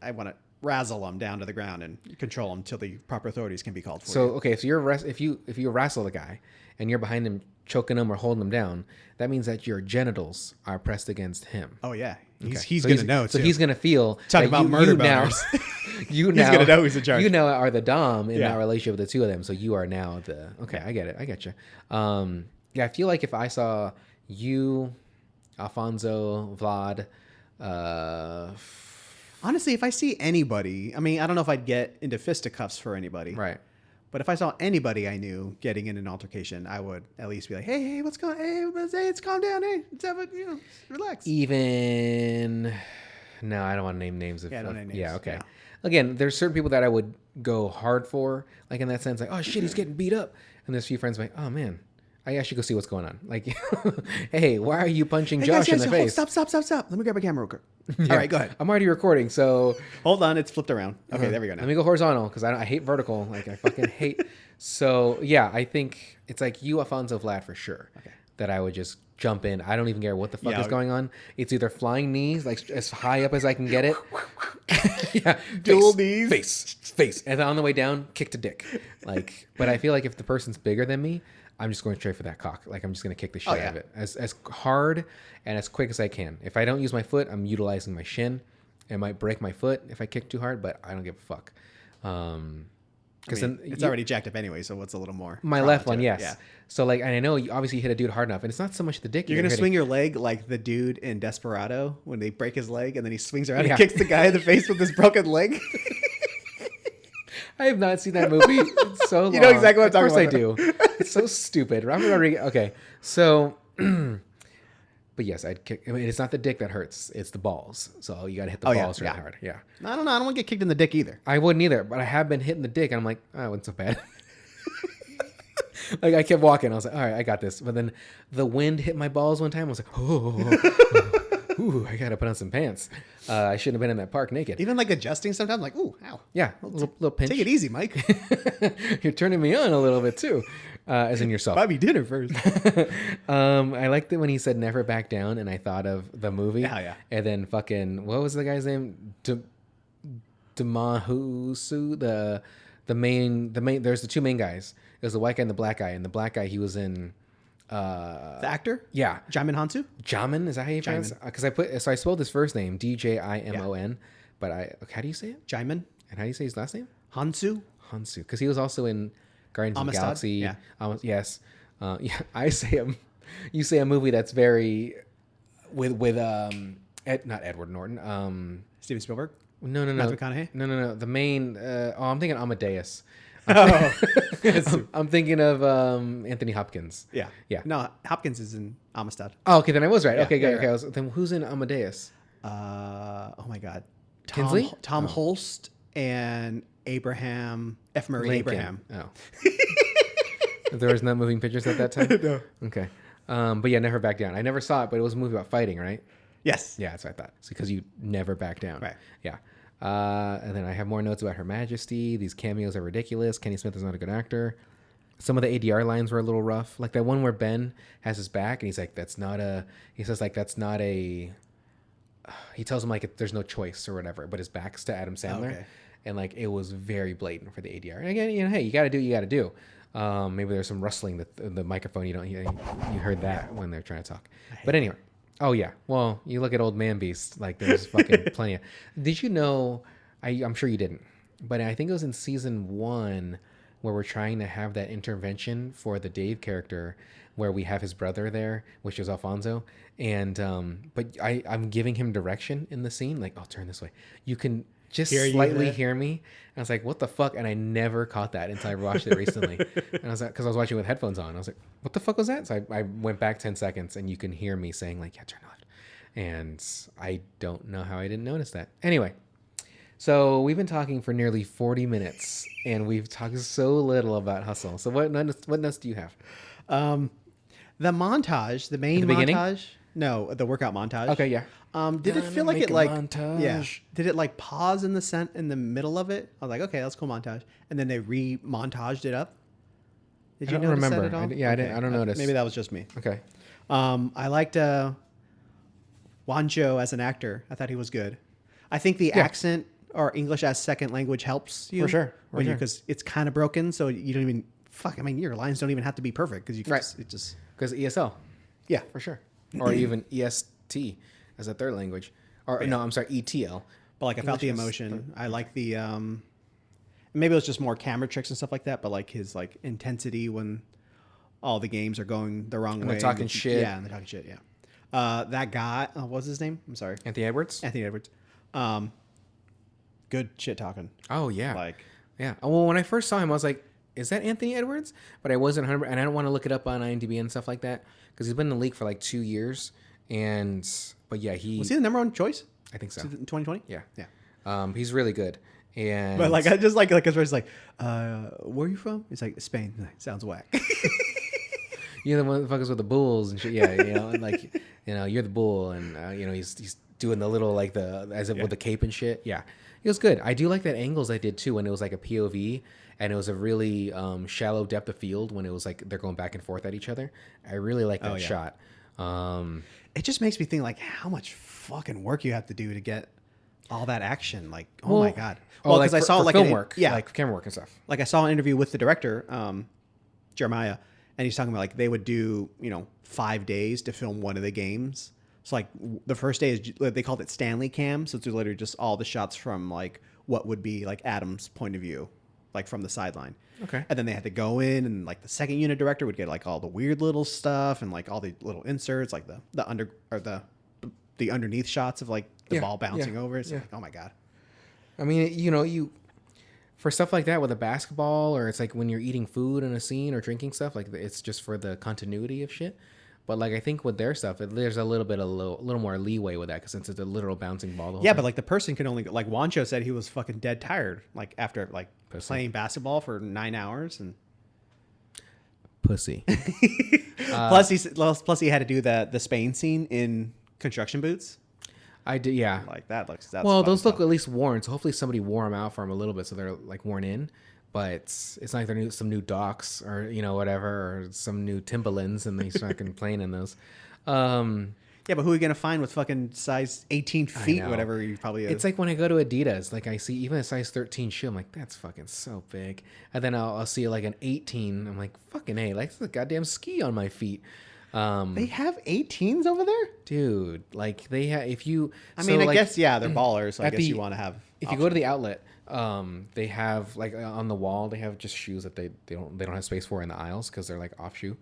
I want to razzle them down to the ground and control them till the proper authorities can be called for. so you. okay, so if you wrestle the guy and you're behind him choking him or holding him down, that means that your genitals are pressed against him. Oh yeah, Okay. he's So gonna know. So too. he's gonna feel Talking that about murder now. boners. You now gonna know who's in charge. You now are the dom in Yeah. that relationship with the two of them. So you are now the okay. I get it. I get you. Yeah, I feel like if I saw you, Alfonso, Vlad, Honestly, if I see anybody, I mean, I don't know if I'd get into fisticuffs for anybody, right. But if I saw anybody I knew getting in an altercation, I would at least be like, hey, what's going on? Hey, it's calm down. Hey, let's have relax. Even... No, I don't want to name names. Don't name names. Yeah, okay. Yeah. Again, there's certain people that I would go hard for, like in that sense, like, oh shit, he's getting beat up. And there's a few friends like, oh man, I should go see what's going on. Like, hey, why are you punching Josh in the face? Stop. Let me grab a camera real quick. Yeah. All right, go ahead. I'm already recording, so... Hold on, it's flipped around. Okay, there we go now. Let me go horizontal, because I hate vertical. Like, I fucking hate... So, yeah, I think it's like you, Alfonso Vlad, for sure. Okay. That I would just jump in. I don't even care what the fuck is going on. It's either flying knees, like as high up as I can get it. Yeah, dual knees, face, and then on the way down, kick to dick. Like, but I feel like if the person's bigger than me, I'm just going straight for that cock. Like, I'm just gonna kick the shit out of it as hard and as quick as I can. If I don't use my foot, I'm utilizing my shin. It might break my foot if I kick too hard, but I don't give a fuck. Because then it's already jacked up anyway, so what's a little more? My left one, yes. Yeah. So, like, and I know you obviously hit a dude hard enough, and it's not so much the dick. You're going to swing your leg like the dude in Desperado when they break his leg, and then he swings around and kicks the guy in the face with his broken leg. I have not seen that movie. It's so long. You know exactly what I'm talking about. Of course I do. It's so stupid. Robert Rodriguez. Okay, so... But yes, I'd kick. I mean, it's not the dick that hurts; it's the balls. So you got to hit the balls really hard. Yeah. I don't know. I don't want to get kicked in the dick either. I wouldn't either, but I have been hitting the dick, and I'm like, oh, it wasn't so bad. Like I kept walking. I was like, all right, I got this. But then the wind hit my balls one time. I was like, ooh, I got to put on some pants. I shouldn't have been in that park naked. Even like adjusting sometimes, like, ooh, ow. Yeah, little pinch. Take it easy, Mike. You're turning me on a little bit too. As in yourself. Buy me dinner first. I liked it when he said never back down, and I thought of the movie. Yeah. And then fucking, what was the guy's name? Demahusu, the main, there's the two main guys. There's the white guy and the black guy. And the black guy, he was in... the actor? Yeah. Jamin Hansu? Jamin, is that how you pronounce it? Because I spelled his first name, Djimon, but how do you say it? Jamin. And how do you say his last name? Hansu. Because he was also in Guardians of the Galaxy. Yeah. Yes. Yeah. I say you say a movie that's very with not Edward Norton. Steven Spielberg. No. Matthew McConaughey. No. The main. I'm thinking Amadeus. Oh. I'm thinking of Anthony Hopkins. Yeah. No, Hopkins is in Amistad. Oh, okay. Then I was right. Yeah, okay, good. Right. Okay. Then who's in Amadeus? Oh my God. Kinsley? Tom Holst and Abraham F. Murray Lincoln. Abraham. Oh. There was no moving pictures at that time? No. Okay. But yeah, Never Back Down. I never saw it, but it was a movie about fighting, right? Yes. Yeah, that's what I thought. It's because you never back down. Right. Yeah. And then I have more notes about Her Majesty. These cameos are ridiculous. Kenny Smith is not a good actor. Some of the ADR lines were a little rough. Like that one where Ben has his back and he's like, he tells him like there's no choice or whatever, but his back's to Adam Sandler. Okay. And like it was very blatant for the ADR. And again, hey, you got to do what you got to do. Maybe there's some rustling that the microphone you heard that when they're trying to talk. But anyway, oh yeah. Well, you look at Old Man Beast, like there's fucking plenty of. Did you know? I'm sure you didn't, but I think it was in season 1 where we're trying to have that intervention for the Dave character, where we have his brother there, which is Alfonso, and but I'm giving him direction in the scene, like, oh, turn this way. You can just slightly hear me. And I was like, what the fuck? And I never caught that until I watched it recently. And I was like, because I was watching with headphones on. I was like, what the fuck was that? So I went back 10 seconds and you can hear me saying like, yeah, turn left. And I don't know how I didn't notice that. Anyway, so we've been talking for nearly 40 minutes and we've talked so little about Hustle. So what notes do you have? The montage, the main montage. No, the workout montage. Okay, yeah. Did it feel like it like montage. Yeah? Did it like pause in the middle of it? I was like, okay, that's a cool montage, and then they re-montaged it up. Did you notice that at all? I didn't. I don't notice. Maybe that was just me. Okay. I liked Juancho as an actor. I thought he was good. I think the accent or English as second language helps you for sure. Because it's kind of broken, so you don't even your lines don't even have to be perfect because you can because ESL. Yeah, for sure. Or even EST as a third language. Or no, I'm sorry, ETL. But like I felt the emotion. I like the maybe it was just more camera tricks and stuff like that, but like his like intensity when all the games are going the wrong way. They're talking shit. Yeah, and they're talking shit, yeah. That guy, what was his name? I'm sorry. Anthony Edwards? Anthony Edwards. Good shit talking. Oh yeah. Like yeah. Well, when I first saw him, I was like, is that Anthony Edwards? But I wasn't 100, and I don't want to look it up on IMDb and stuff like that because he's been in the league for like 2 years. But yeah, Was he the number one choice I think so. in 2020? Yeah. Yeah. He's really good. And But like I just like his voice, like, where are you from? He's like Spain. Like, sounds whack. you're the motherfuckers with the bulls and shit. Yeah, and like you're the bull, and he's doing the little like with the cape and shit. Yeah, it was good. I do like that angles I did too when it was like a POV and it was a really shallow depth of field when it was like they're going back and forth at each other. I really like that shot. It just makes me think like how much fucking work you have to do to get all that action. Like, oh my god. Well, because I saw like film work, like camera work and stuff. Like I saw an interview with the director, Jeremiah, and he's talking about like they would do 5 days to film one of the games. So like the first day is they called it Stanley Cam, so it's literally just all the shots from like what would be like Adam's point of view, like from the sideline. Okay. And then they had to go in and like the second unit director would get like all the weird little stuff and like all the little inserts, like the underneath shots of like the ball bouncing over. It's like, oh my god. I mean, you for stuff like that with a basketball, or it's like when you're eating food in a scene or drinking stuff, like it's just for the continuity of shit. But like I think with their stuff, there's a little more leeway with that because since it's a literal bouncing ball. The whole yeah, time. but like the person can only like Juancho said he was fucking dead tired like after like playing basketball for 9 hours and pussy. plus he had to do the Spain scene in construction boots. I did, yeah. Like that looks. That's well, those look at least worn, so hopefully somebody wore them out for them a little bit, so they're like worn in. But it's not like they're some new Docs or whatever, or some new Timberlands, and he's fucking playing in those. Yeah, but who are you gonna find with fucking size 18 feet, whatever you probably is? It's like when I go to Adidas, like I see even a size 13 shoe, I'm like, that's fucking so big. And then I'll see like an 18, I'm like, fucking hey, like the goddamn ski on my feet. They have 18s over there, dude. Like they have. If you, I mean, I guess they're ballers. So I guess you want to have. If you go to the outlet, they have like on the wall, they have just shoes that they don't have space for in the aisles because they're like off shoe,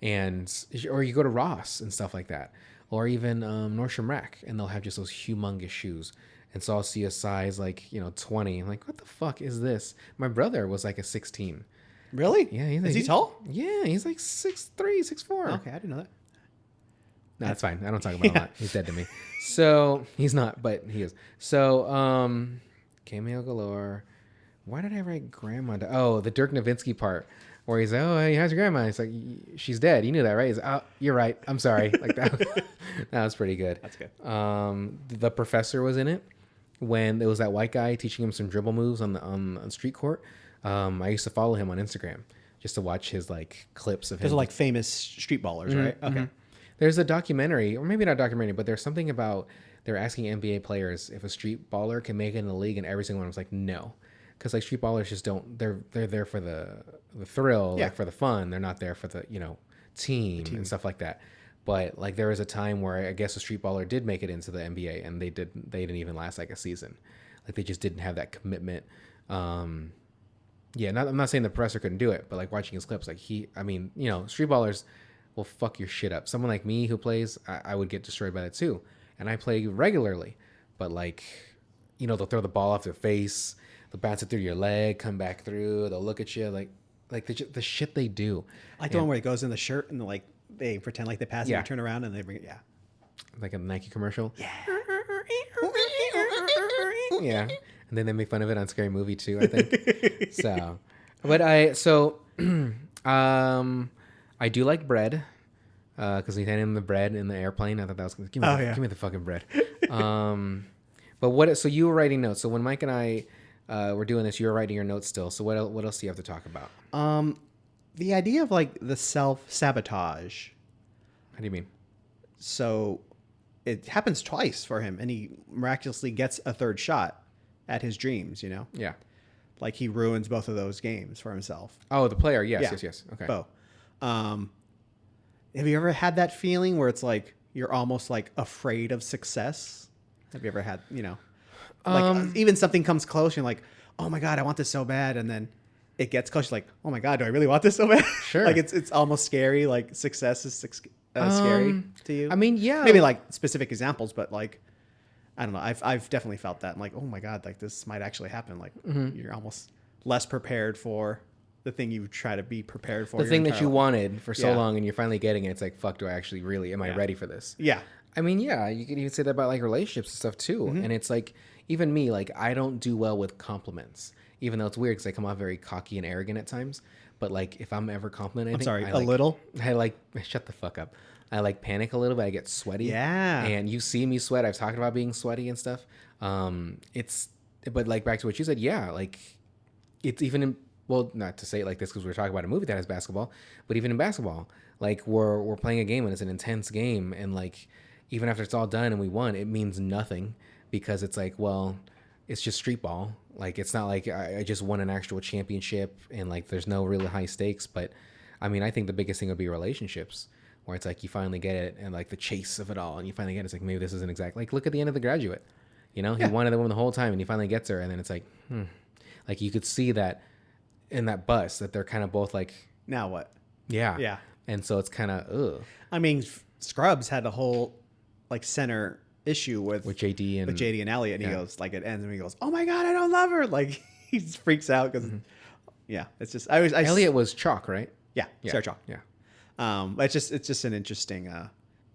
or you go to Ross and stuff like that, or even Nordstrom Rack, and they'll have just those humongous shoes. And so I'll see a size like 20. I'm like, what the fuck is this? My brother was like a 16. Really? Yeah. Is he tall? Yeah, he's like 6'3", 6'4". Okay, I didn't know that. No, that's fine. I don't talk about him a lot. He's dead to me. So he's not, but he is. So cameo galore. Why did I write grandma? Oh, the Dirk Nowitzki part where he's like, oh, hey, how's your grandma? He's like, she's dead. You knew that, right? He's like, oh, you're right. I'm sorry. Like that. That was pretty good. That's good. The professor was in it when there was that white guy teaching him some dribble moves on the street court. I used to follow him on Instagram just to watch his like clips of him. Those are like famous street ballers, right? Okay. Mm-hmm. There's a documentary, or maybe not a documentary, but there's something about they're asking NBA players if a street baller can make it in the league, and every single one was like, no, because like street ballers just don't. They're there for the thrill, like for the fun. They're not there for the team and stuff like that. But like there was a time where I guess a street baller did make it into the NBA, and they didn't even last like a season. Like they just didn't have that commitment. Yeah, I'm not saying the professor couldn't do it, but like watching his clips, like street ballers will fuck your shit up. Someone like me who plays, I would get destroyed by that too. And I play regularly, but like, they'll throw the ball off their face, they'll bounce it through your leg, come back through, they'll look at you like the shit they do. Like the one where it goes in the shirt and like they pretend like they pass it and turn around and they bring it. Yeah. Like a Nike commercial. Yeah. Yeah. And then they make fun of it on Scary Movie too, I think. So, but I do like bread because he handed him the bread in the airplane. I thought that was give me the fucking bread. But so you were writing notes. So when Mike and I were doing this, you were writing your notes still. So what else do you have to talk about? The idea of like the self-sabotage. How do you mean? So it happens twice for him, and he miraculously gets a third shot at his dreams, Yeah. Like he ruins both of those games for himself. Oh, the player. Yes. Okay. Bo. Have you ever had that feeling where it's like you're almost like afraid of success? Have you ever had, like even something comes close, you're like, oh my God, I want this so bad. And then it gets close. You're like, oh my God, do I really want this so bad? Sure. Like it's almost scary. Like success is scary to you. I mean, yeah. Maybe like specific examples, but like, I don't know. I've definitely felt that. I'm like, oh my God, like this might actually happen. Like you're almost less prepared for the thing you try to be prepared for. The thing that you wanted for so Yeah. long, and you're finally getting it. It's like, fuck, do I actually really, am I ready for this? Yeah. I mean, yeah, you could even say that about like relationships and stuff too. Mm-hmm. And it's like, even me, like I don't do well with compliments, even though it's weird because I come off very cocky and arrogant at times. But like, if I'm ever complimenting, I'm sorry, I little. I like shut the fuck up. I like panic a little bit. I get sweaty. Yeah. And you see me sweat. I've talked about being sweaty and stuff. But like back to what you said, yeah, like it's even in, well, not to say it like this because we're talking about a movie that has basketball, but even in basketball, like we're playing a game and it's an intense game, and like even after it's all done and we won, it means nothing because it's like, well, it's just street ball. Like it's not like I just won an actual championship and like there's no really high stakes. But I mean, I think the biggest thing would be relationships, where it's like you finally get it and like the chase of it all, and you finally get it. It's like, maybe this isn't exact. Like look at the end of The Graduate. You know, he wanted the woman the whole time and he finally gets her, and then it's like, like you could see that in that bus that they're kind of both like, Now what? yeah. Yeah. And so it's kind of, ugh. I mean, Scrubs had a whole like center issue with JD and Elliot, and he goes like, it ends and he goes, "Oh my god, I don't love her!" Like he just freaks out because, yeah, it's just Elliot was Chalk, right? yeah, Sarah Chalk. Yeah. It's just an interesting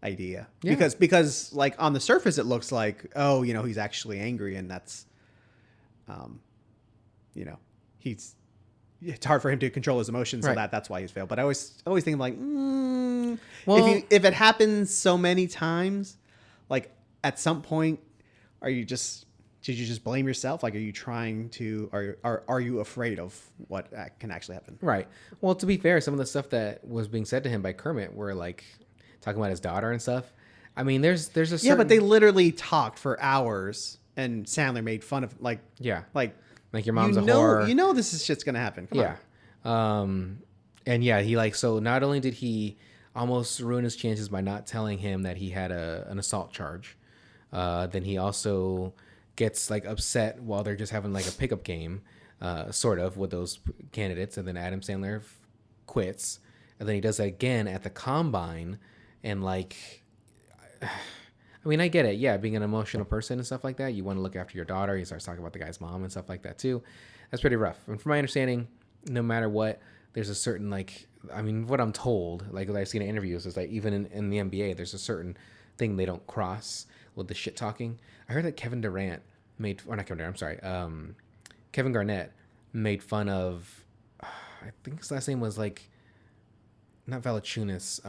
idea because like on the surface it looks like, oh, you know, he's actually angry, and that's, you know, it's hard for him to control his emotions, so Right. that's why he's failed. But I always think like, Well- if it happens so many times, like at some point, did you just blame yourself? Like, are you trying to, are you afraid of what can actually happen? Right. Well, to be fair, some of the stuff that was being said to him by Kermit were like talking about his daughter and stuff. I mean, there's a certain... Yeah, but they literally talked for hours, and Sandler made fun of like your mom's a whore. You know this is shit's gonna happen. Come on. And yeah, he like, so not only did he almost ruin his chances by not telling him that he had an assault charge, then he also gets like upset while they're just having like a pickup game, sort of, with those candidates, and then Adam Sandler quits, and then he does that again at the combine, and like, I mean, I get it. Yeah, being an emotional person and stuff like that, you want to look after your daughter. He starts talking about the guy's mom and stuff like that too. That's pretty rough. And from my understanding, no matter what, there's a certain like, I mean, what I'm told, like what I've seen in interviews, is like even in the NBA, there's a certain thing they don't cross with the shit talking. I heard that Kevin Garnett made fun of, I think his last name was like, not Valachunas,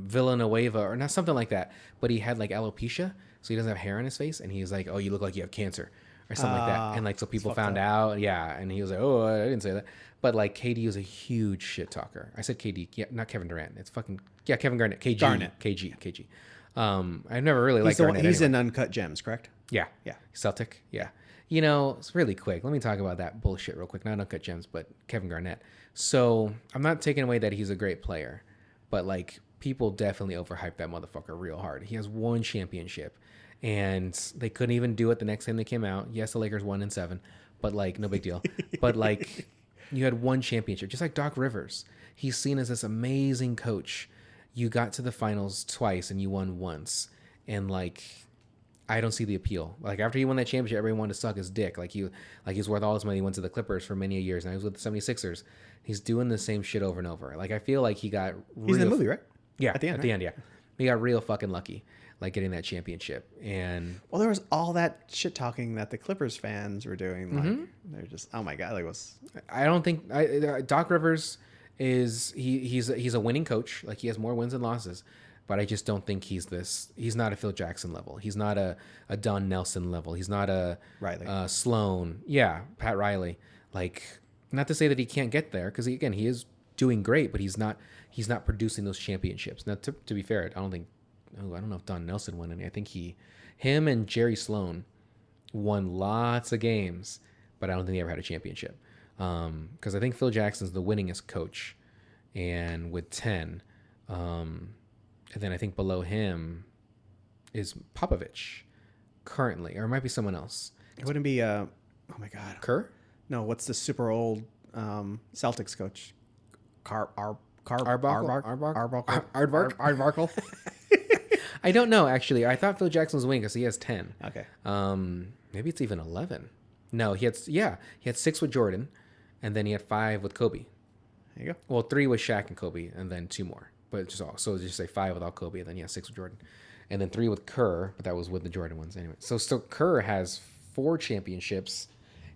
Villanueva, or not, something like that. But he had like alopecia, so he doesn't have hair on his face, and he's like, "Oh, you look like you have cancer," or something like that. And like, so people found out, yeah. And he was like, "Oh, I didn't say that." But like, KD was a huge shit talker. I said KD, yeah, not Kevin Durant. It's fucking Kevin Garnett, KG. I've never really liked Garnett. He's anyway. in Uncut Gems, correct? Yeah. Celtic, yeah. You know, it's really quick. Let me talk about that bullshit real quick. Not Uncut Gems, but Kevin Garnett. So I'm not taking away that he's a great player, but like, people definitely overhyped that motherfucker real hard. He has one championship, and they couldn't even do it the next time they came out. Yes, the Lakers won in 7, but like, no big deal. But like, you had one championship, just like Doc Rivers. He's seen as this amazing coach. You got to the finals twice and you won once, and like, I don't see the appeal. Like, after he won that championship, everyone wanted to suck his dick. Like he's worth all his money. He went to the Clippers for many years, and he was with the 76ers. He's doing the same shit over and over. Like, I feel like he got He's in the movie, right? Yeah, At the end, yeah. He got real fucking lucky, like getting that championship. And well, there was all that shit talking that the Clippers fans were doing. Like, they're just, oh my god, like I don't think Doc Rivers is he's a winning coach. Like, he has more wins than losses. But I just don't think he's not a Phil Jackson level. He's not a Don Nelson level. He's not a Riley. Sloan. Yeah, Pat Riley. Like, not to say that he can't get there, because again, he is doing great, but he's not producing those championships. Now, to be fair, I don't know if Don Nelson won any. I think him and Jerry Sloan won lots of games, but I don't think they ever had a championship. Because I think Phil Jackson's the winningest coach, and with 10. And then I think below him is Popovich currently, or it might be someone else. It wouldn't be oh my god, Kerr? No, what's the super old Celtics coach? Arbuckle. I don't know, actually. I thought Phil Jackson was winning because he has 10. Okay. Maybe it's even 11. No, he had 6 with Jordan, and then he had 5 with Kobe. There you go. Well, 3 with Shaq and Kobe, and then 2 more. But just all, so just say 5 without Kobe, and then 6 with Jordan, and then 3 with Kerr, but that was with the Jordan ones anyway. So still Kerr has 4 championships,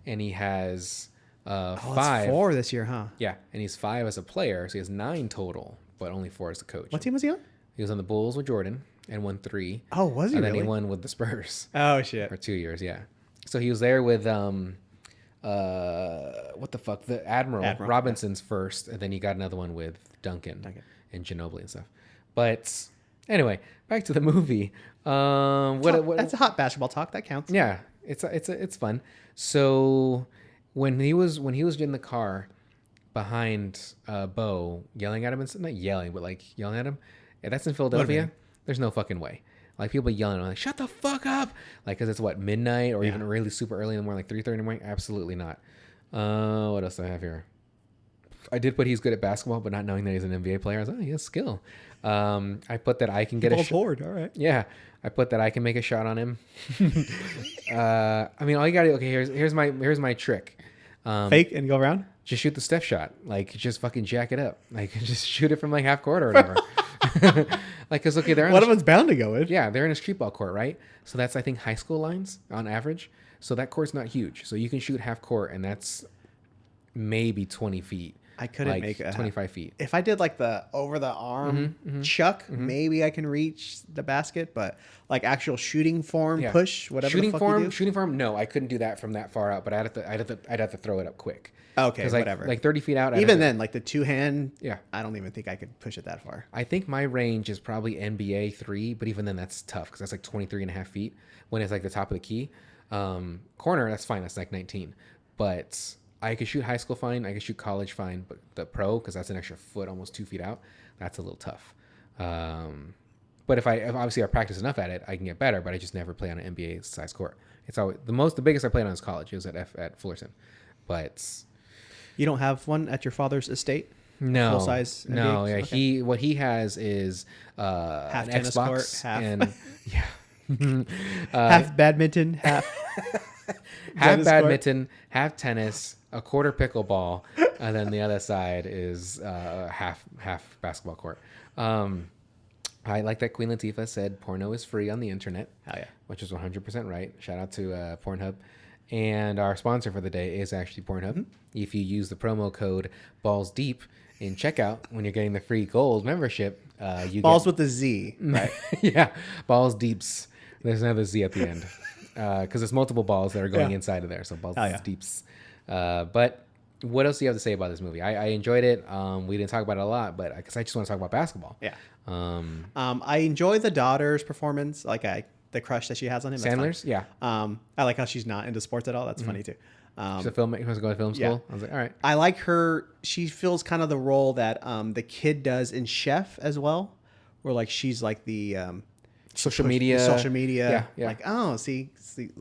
and he has 5. 4 this year, huh? Yeah, and he's 5 as a player, so he has 9 total, but only 4 as the coach. What team was he on? He was on the Bulls with Jordan and won 3. Oh, was he and really? then he won with the Spurs Oh shit. for 2 years. Yeah, so he was there with what the fuck, the Admiral Robinson's first, and then he got another one with Duncan. And Ginobili and stuff. But anyway, back to the movie. What That's a hot basketball talk. That counts. Yeah, it's fun. So when he was in the car behind Bo, yelling at him, and not yelling, but like yelling at him, and that's in Philadelphia. There's no fucking way. Like people yelling, like shut the fuck up, like because it's what, midnight or even really super early in the morning, like 3:30 in the morning. Absolutely not. What else do I have here? I did put he's good at basketball, but not knowing that he's an NBA player. I was like, oh, he has skill. I put that I can get a shot. All right. Yeah. I put that I can make a shot on him. I mean, all you got to, okay, here's my trick. Fake and go around? Just shoot the Steph shot. Like, just fucking jack it up. Like, just shoot it from like half court or whatever. Like, cause okay, one of them's bound to go in. Yeah, they're in a street ball court, right? So that's, I think, high school lines on average. So that court's not huge. So you can shoot half court, and that's maybe 20 feet. I couldn't like make 25 feet. If I did like the over the arm chuck, maybe I can reach the basket, but like actual shooting form, push, whatever. Shooting form. No, I couldn't do that from that far out. But I'd have to throw it up quick. Okay, like, whatever. Like 30 feet out. Even then, like the 2-hand. Yeah. I don't even think I could push it that far. I think my range is probably NBA 3, but even then that's tough because that's like 23 and a half feet when it's like the top of the key. Corner, that's fine. That's like 19, but I could shoot high school fine. I could shoot college fine, but the pro, because that's an extra foot, almost 2 feet out, that's a little tough. But if obviously I practice enough at it, I can get better. But I just never play on an NBA size court. It's always the biggest I played on is college. It was at Fullerton, but you don't have one at your father's estate. No, full size. NBA? No, yeah. Okay. What he has is half an tennis Xbox court, and half badminton, half badminton, half tennis, a quarter pickleball, and then the other side is half basketball court. I like that Queen Latifah said porno is free on the internet. Hell yeah. Which is 100% right. Shout out to Pornhub. And our sponsor for the day is actually Pornhub. Mm-hmm. If you use the promo code BallsDeep in checkout when you're getting the free gold membership, you Balls with the Z, right? Yeah, Balls Deeps. There's another Z at the end because there's multiple balls that are going inside of there. So Balls Deeps. But what else do you have to say about this movie? I enjoyed it. We didn't talk about it a lot, but because I just want to talk about basketball. Yeah. I enjoy the daughter's performance. Like the crush that she has on him. Sandler's, yeah. I like how she's not into sports at all. That's funny too. She's a filmmaker. She wants to go to film school. I was like, all right. I like her. She fills kind of the role that the kid does in Chef as well, where like she's like the social media. Yeah. Like, oh, see,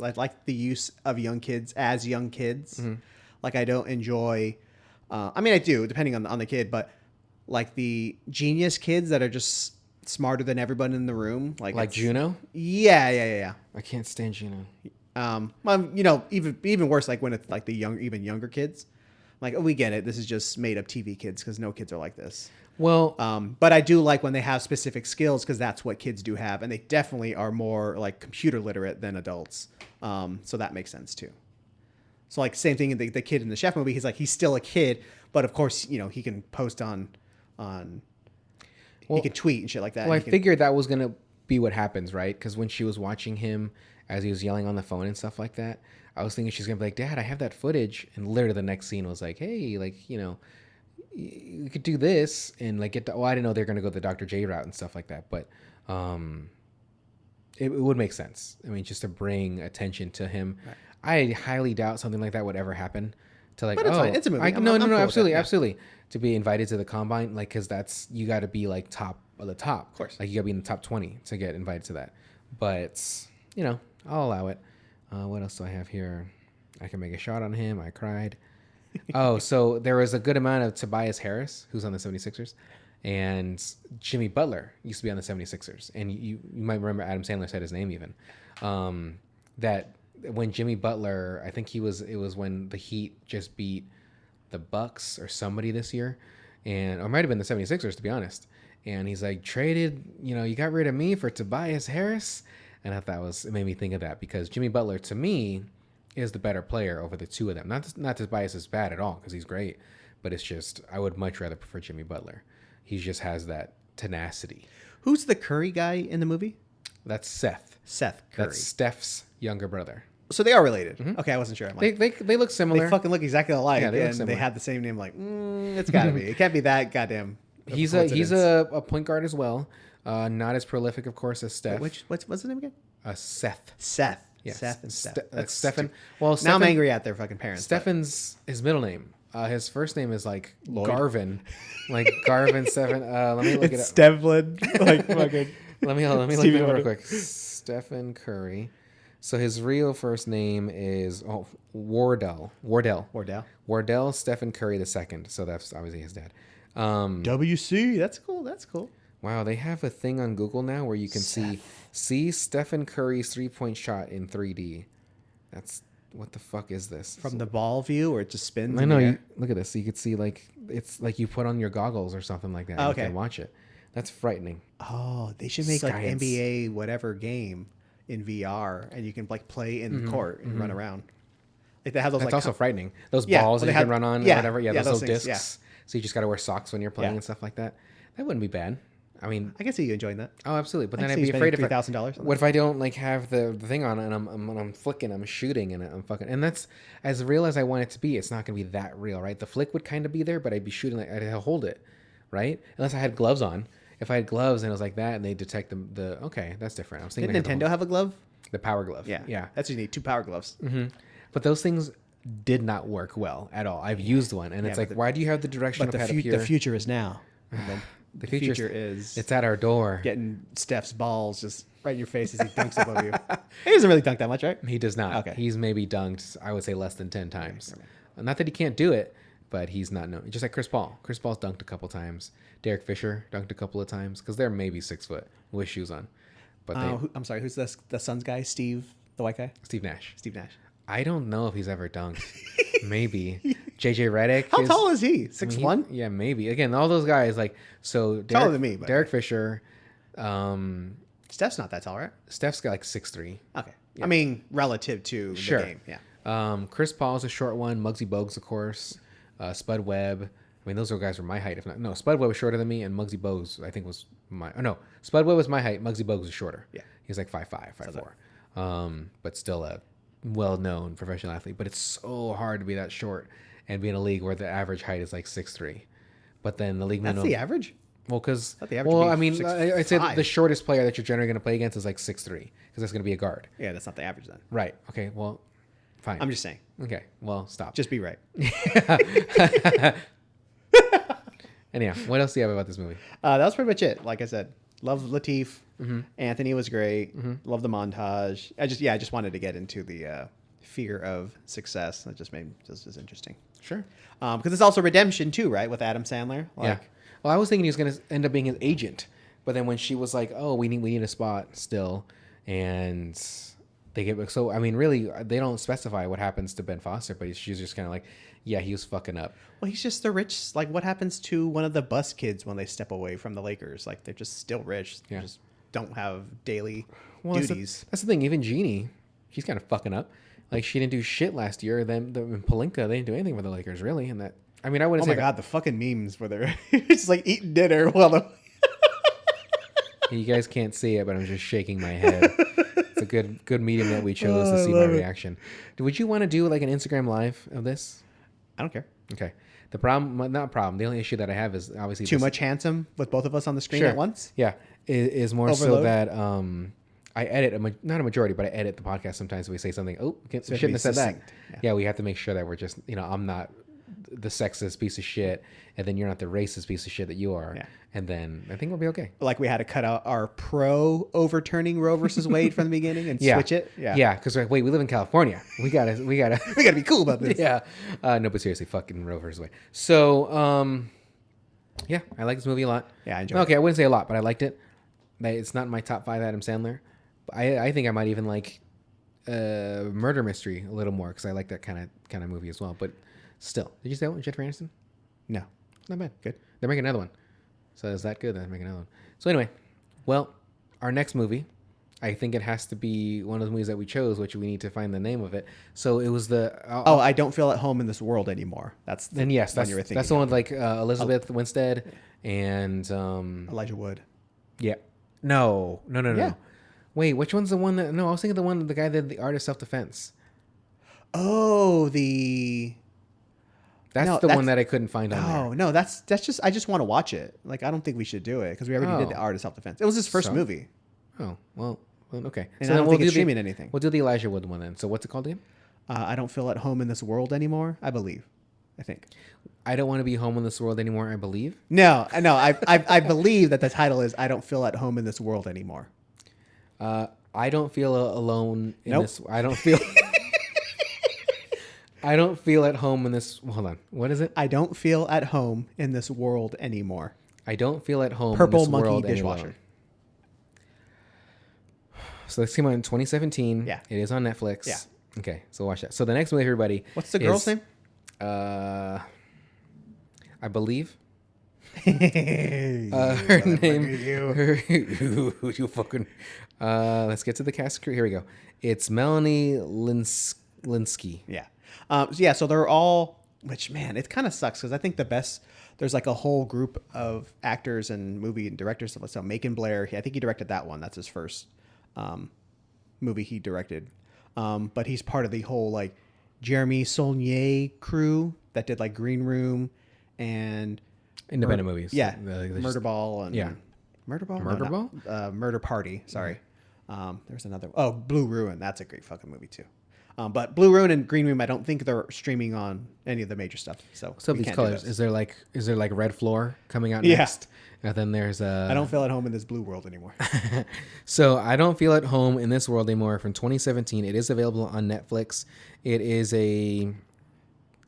I like the use of young kids as young kids. Mm-hmm. Like I don't enjoy. I mean, I do depending on the kid, but like the genius kids that are just smarter than everyone in the room, like Juno. Yeah. I can't stand Juno. Even worse, like when it's like the even younger kids, like, oh, we get it. This is just made up TV kids because no kids are like this. Well, but I do like when they have specific skills because that's what kids do have, and they definitely are more like computer literate than adults. So that makes sense too. So like same thing in the kid in the Chef movie. He's still a kid, but of course he can post on. He can tweet and shit like that. Well, I figured that was gonna be what happens, right? Because when she was watching him as he was yelling on the phone and stuff like that, I was thinking she's gonna be like, "Dad, I have that footage," and literally the next scene was like, "Hey, like you could do this and like get the." Oh, I didn't know they're gonna go the Dr. J route and stuff like that, but it would make sense. I mean, just to bring attention to him. Right. I highly doubt something like that would ever happen. To like, but it's fine. It's a movie. No, absolutely. To be invited to the combine, like, because that's, you got to be like top of the top. Of course. Like, you got to be in the top 20 to get invited to that. But, I'll allow it. What else do I have here? I can make a shot on him. I cried. Oh, so there was a good amount of Tobias Harris, who's on the 76ers, and Jimmy Butler used to be on the 76ers. And you might remember Adam Sandler said his name even. That when Jimmy Butler, I think it was when the Heat just beat the Bucks or somebody this year, or it might have been the 76ers, to be honest. And he's like, traded, you got rid of me for Tobias Harris. And I thought it made me think of that because Jimmy Butler, to me, is the better player over the two of them. Not Tobias is bad at all because he's great, but it's just I would much rather prefer Jimmy Butler. He just has that tenacity. Who's the Curry guy in the movie? That's Seth. Seth Curry. That's Steph's younger brother. So they are related. Mm-hmm. Okay, I wasn't sure. I'm like, they look similar. They fucking look exactly alike. Yeah, they had the same name. Like, it's got to be. It can't be that goddamn. He's a point guard as well. Not as prolific, of course, as Steph. What's his name again? Seth. Yes. Seth and Steph. That's Stephen. Well, now I'm angry at their fucking parents. Stephen's his middle name. His first name is like Lloyd. Garvin, like Garvin Stephen. Let me look it up. Stevlin, like fucking. Let me look it up real quick. Stephen Curry. So his real first name is Wardell Stephen Curry II. So that's obviously his dad. WC. That's cool. Wow, they have a thing on Google now where you can see Stephen Curry's 3-point shot in 3D. That's what the fuck is this? From the ball view, or it just spins. I know. Look at this. You could see it's like you put on your goggles or something like that. Oh, okay. You can watch it. That's frightening. Oh, they should make Science. like NBA whatever game in VR, and you can like play in the court and run around. Like they have those. That's like, also frightening. Those balls that you can run on, or whatever. Yeah, those little things, discs. So you just got to wear socks when you're playing and stuff like that. That wouldn't be bad. I mean, I can see you enjoying that. Oh, absolutely. But then I'd be afraid if $3,000. What if I don't like have the thing on and I'm flicking, I'm shooting, and I'm fucking, and that's as real as I want it to be. It's not gonna be that real, right? The flick would kind of be there, but I'd be shooting like I'd hold it, right? Unless I had gloves on. If I had gloves and it was like that, and they detect the okay, that's different. I was thinking. Did Nintendo have a glove? The power glove. Yeah. That's what you need. 2 power gloves. Mm-hmm. But those things did not work well at all. I've used one, and it's like, why do you have the directional pad up here? The future is now. The future is it's at our door. Getting Steph's balls just right in your face as he dunks above you. He doesn't really dunk that much, right? He does not. Okay. He's maybe dunked, I would say, less than 10 times. Okay. Not that he can't do it, but he's not known. Just like Chris Paul. Chris Paul's dunked a couple times. Derek Fisher dunked a couple of times because they're maybe 6 foot with shoes on. But I'm sorry, who's the Suns guy? Steve, the white guy? Steve Nash. I don't know if he's ever dunked. Maybe. JJ Redick. How tall is he? 6'1"? Yeah, maybe. Again, all those guys, like, so taller than me. But Derek Fisher. Steph's not that tall, right? Steph's got like 6'3". Okay. Yeah. I mean, relative to the game. Yeah. Chris Paul's a short one. Muggsy Bogues, of course. Spud Webb. I mean, those guys were my height. If not, no, Spud Webb was shorter than me, and Muggsy Bogues, I think, was my. Oh no, Spud Webb was my height. Muggsy Bogues was shorter. Yeah. He was like 5'5", 5'4". But still a well-known professional athlete. But it's so hard to be that short and be in a league where the average height is like 6'3". But then the league minimum. That's the average? Well, because I mean, I'd say the shortest player that you're generally going to play against is like 6'3", because that's going to be a guard. Yeah, that's not the average then. Right. Okay. Well, fine. I'm just saying. Okay. Well, stop. Just be right. Anyhow, what else do you have about this movie? That was pretty much it. Like I said, love Latifah. Mm-hmm. Anthony was great. Mm-hmm. Love the montage. I just wanted to get into the fear of success. That just made this is interesting. Sure. Because it's also redemption too, right? With Adam Sandler. Yeah. Well, I was thinking he was going to end up being his agent, but then when she was like, "Oh, we need a spot still," and they get so. I mean, really, they don't specify what happens to Ben Foster, but she's just kind of like, "Yeah, he was fucking up." Well, he's just the rich. Like, what happens to one of the bus kids when they step away from the Lakers? Like, they're just still rich. They just don't have daily duties. That's the thing. Even Jeannie, she's kind of fucking up. Like, she didn't do shit last year. Then Pelinka, they didn't do anything for the Lakers, really. And that, I mean, I wouldn't say. Oh my god, the fucking memes where they're just like eating dinner while the. You guys can't see it, but I'm just shaking my head. It's a good medium that we chose to see my reaction. Would you want to do like an Instagram live of this? I don't care. Okay. The problem, not problem. The only issue that I have is obviously too much handsome with both of us on the screen at once. Yeah, is more Overload. So that I edit not a majority, but I edit the podcast sometimes. We say something. Oh, shouldn't have said that. Yeah, we have to make sure that we're just I'm not the sexist piece of shit, and then you're not the racist piece of shit that you are. Yeah. And then I think we'll be okay. Like we had to cut out our pro overturning Roe versus Wade from the beginning and switch it. Yeah, because we're like, wait, we live in California. We gotta be cool about this. Yeah. No, but seriously, fucking Roe versus Wade. So, yeah, I like this movie a lot. Yeah, I enjoyed it. Okay, I wouldn't say a lot, but I liked it. It's not in my top 5 Adam Sandler. But I think I might even like Murder Mystery a little more because I like that kind of movie as well. But still, did you say that one, Jennifer Aniston? No. Not bad. Good. They're making another one. So is that good? They're making another one. So anyway, well, our next movie, I think it has to be one of the movies that we chose, which we need to find the name of it. So it was the... I don't feel at home in this world anymore. That's the then yes, one you were thinking. that's the one with like Elizabeth Winstead and... Elijah Wood. Yeah. No. Yeah. Wait, which one's the one that... No, I was thinking the guy that did The Art of Self-Defense. Oh, the... That's the one that I couldn't find on there. Oh, no, that's just... I just want to watch it. Like, I don't think we should do it because we already did The Art of Self-Defense. It was his first movie. Oh, well, okay. And so I don't think it's streaming anything. We'll do the Elijah Wood one then. So what's it called again? I don't feel at home in this world anymore, I believe. I think. I don't want to be home in this world anymore, I believe. No. I believe that the title is I don't feel at home in this world anymore. I don't feel alone in this. I don't feel... I don't feel at home in this... Hold on. What is it? I don't feel at home in this world anymore. I don't feel at home Purple in this Monkey world dishwasher. anymore. So this came out in 2017. Yeah. It is on Netflix. Yeah. Okay, so watch that. So the next movie, everybody... What's the girl's name? I believe... Her name... you fucking... let's get to the cast crew. Here we go. It's Melanie Lynskey. Yeah. So they're all... Which, man, it kind of sucks because I think the best... There's like a whole group of actors and movie and directors. So Macon, Blair, I think he directed that one. That's his first movie he directed. But he's part of the whole like Jeremy Saulnier crew that did like Green Room and independent movies. Yeah, Murderball and Murderball, Murder Party. Sorry, there's another. Oh, Blue Ruin. That's a great fucking movie too. But Blue Ruin and Green Room, I don't think they're streaming on any of the major stuff. So these colors. Is there like Red Floor coming out next? And then there's I don't feel at home in this blue world anymore. So I don't feel at home in this world anymore from 2017. It is available on Netflix. It is I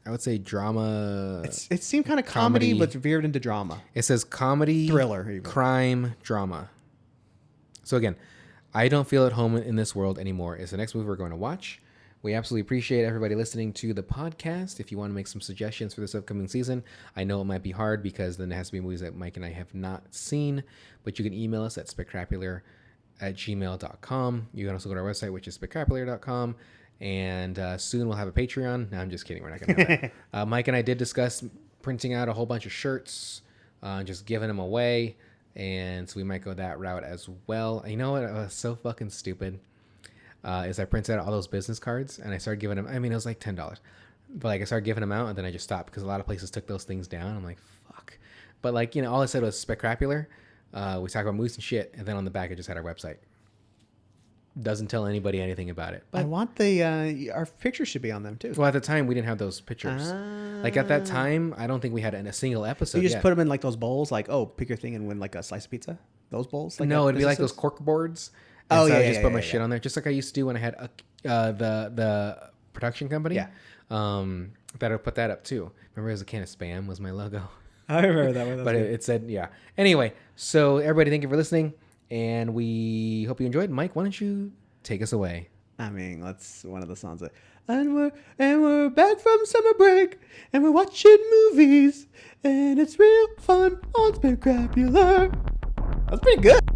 would say drama. It seemed kind of comedy, but veered into drama. It says comedy, thriller, even. Crime, drama. So again, I don't feel at home in this world anymore is the next movie we're going to watch. We absolutely appreciate everybody listening to the podcast. If you want to make some suggestions for this upcoming season, I know it might be hard because then it has to be movies that Mike and I have not seen, but you can email us at spectacular@gmail.com. You can also go to our website, which is spectacular.com, and soon we'll have a Patreon. No, I'm just kidding. We're not going to have that. Mike and I did discuss printing out a whole bunch of shirts, just giving them away, and so we might go that route as well. You know what? I was so fucking stupid. Is I printed out all those business cards and I started giving them, I mean, it was like $10, but like I started giving them out and then I just stopped because a lot of places took those things down. I'm like, fuck. But like, you know, all I said was Spectacular. We talk about movies and shit. And then on the back, it just had our website. Doesn't tell anybody anything about it. But I want our pictures should be on them too. Well, at the time we didn't have those pictures. Like at that time, I don't think we had a single episode. You just put them in like those bowls, like, oh, pick your thing and win like a slice of pizza. Those bowls? Like no, it'd be like those cork boards. And so I just put my shit on there, just like I used to do when I had the production company. Yeah. That I put that up too. Remember, it was a can of Spam was my logo. I remember that one. But it said, yeah. Anyway, so everybody, thank you for listening, and we hope you enjoyed. Mike, why don't you take us away? I mean, that's one of the songs. And we're back from summer break, and we're watching movies, and it's real fun on Spectacular. That's pretty good.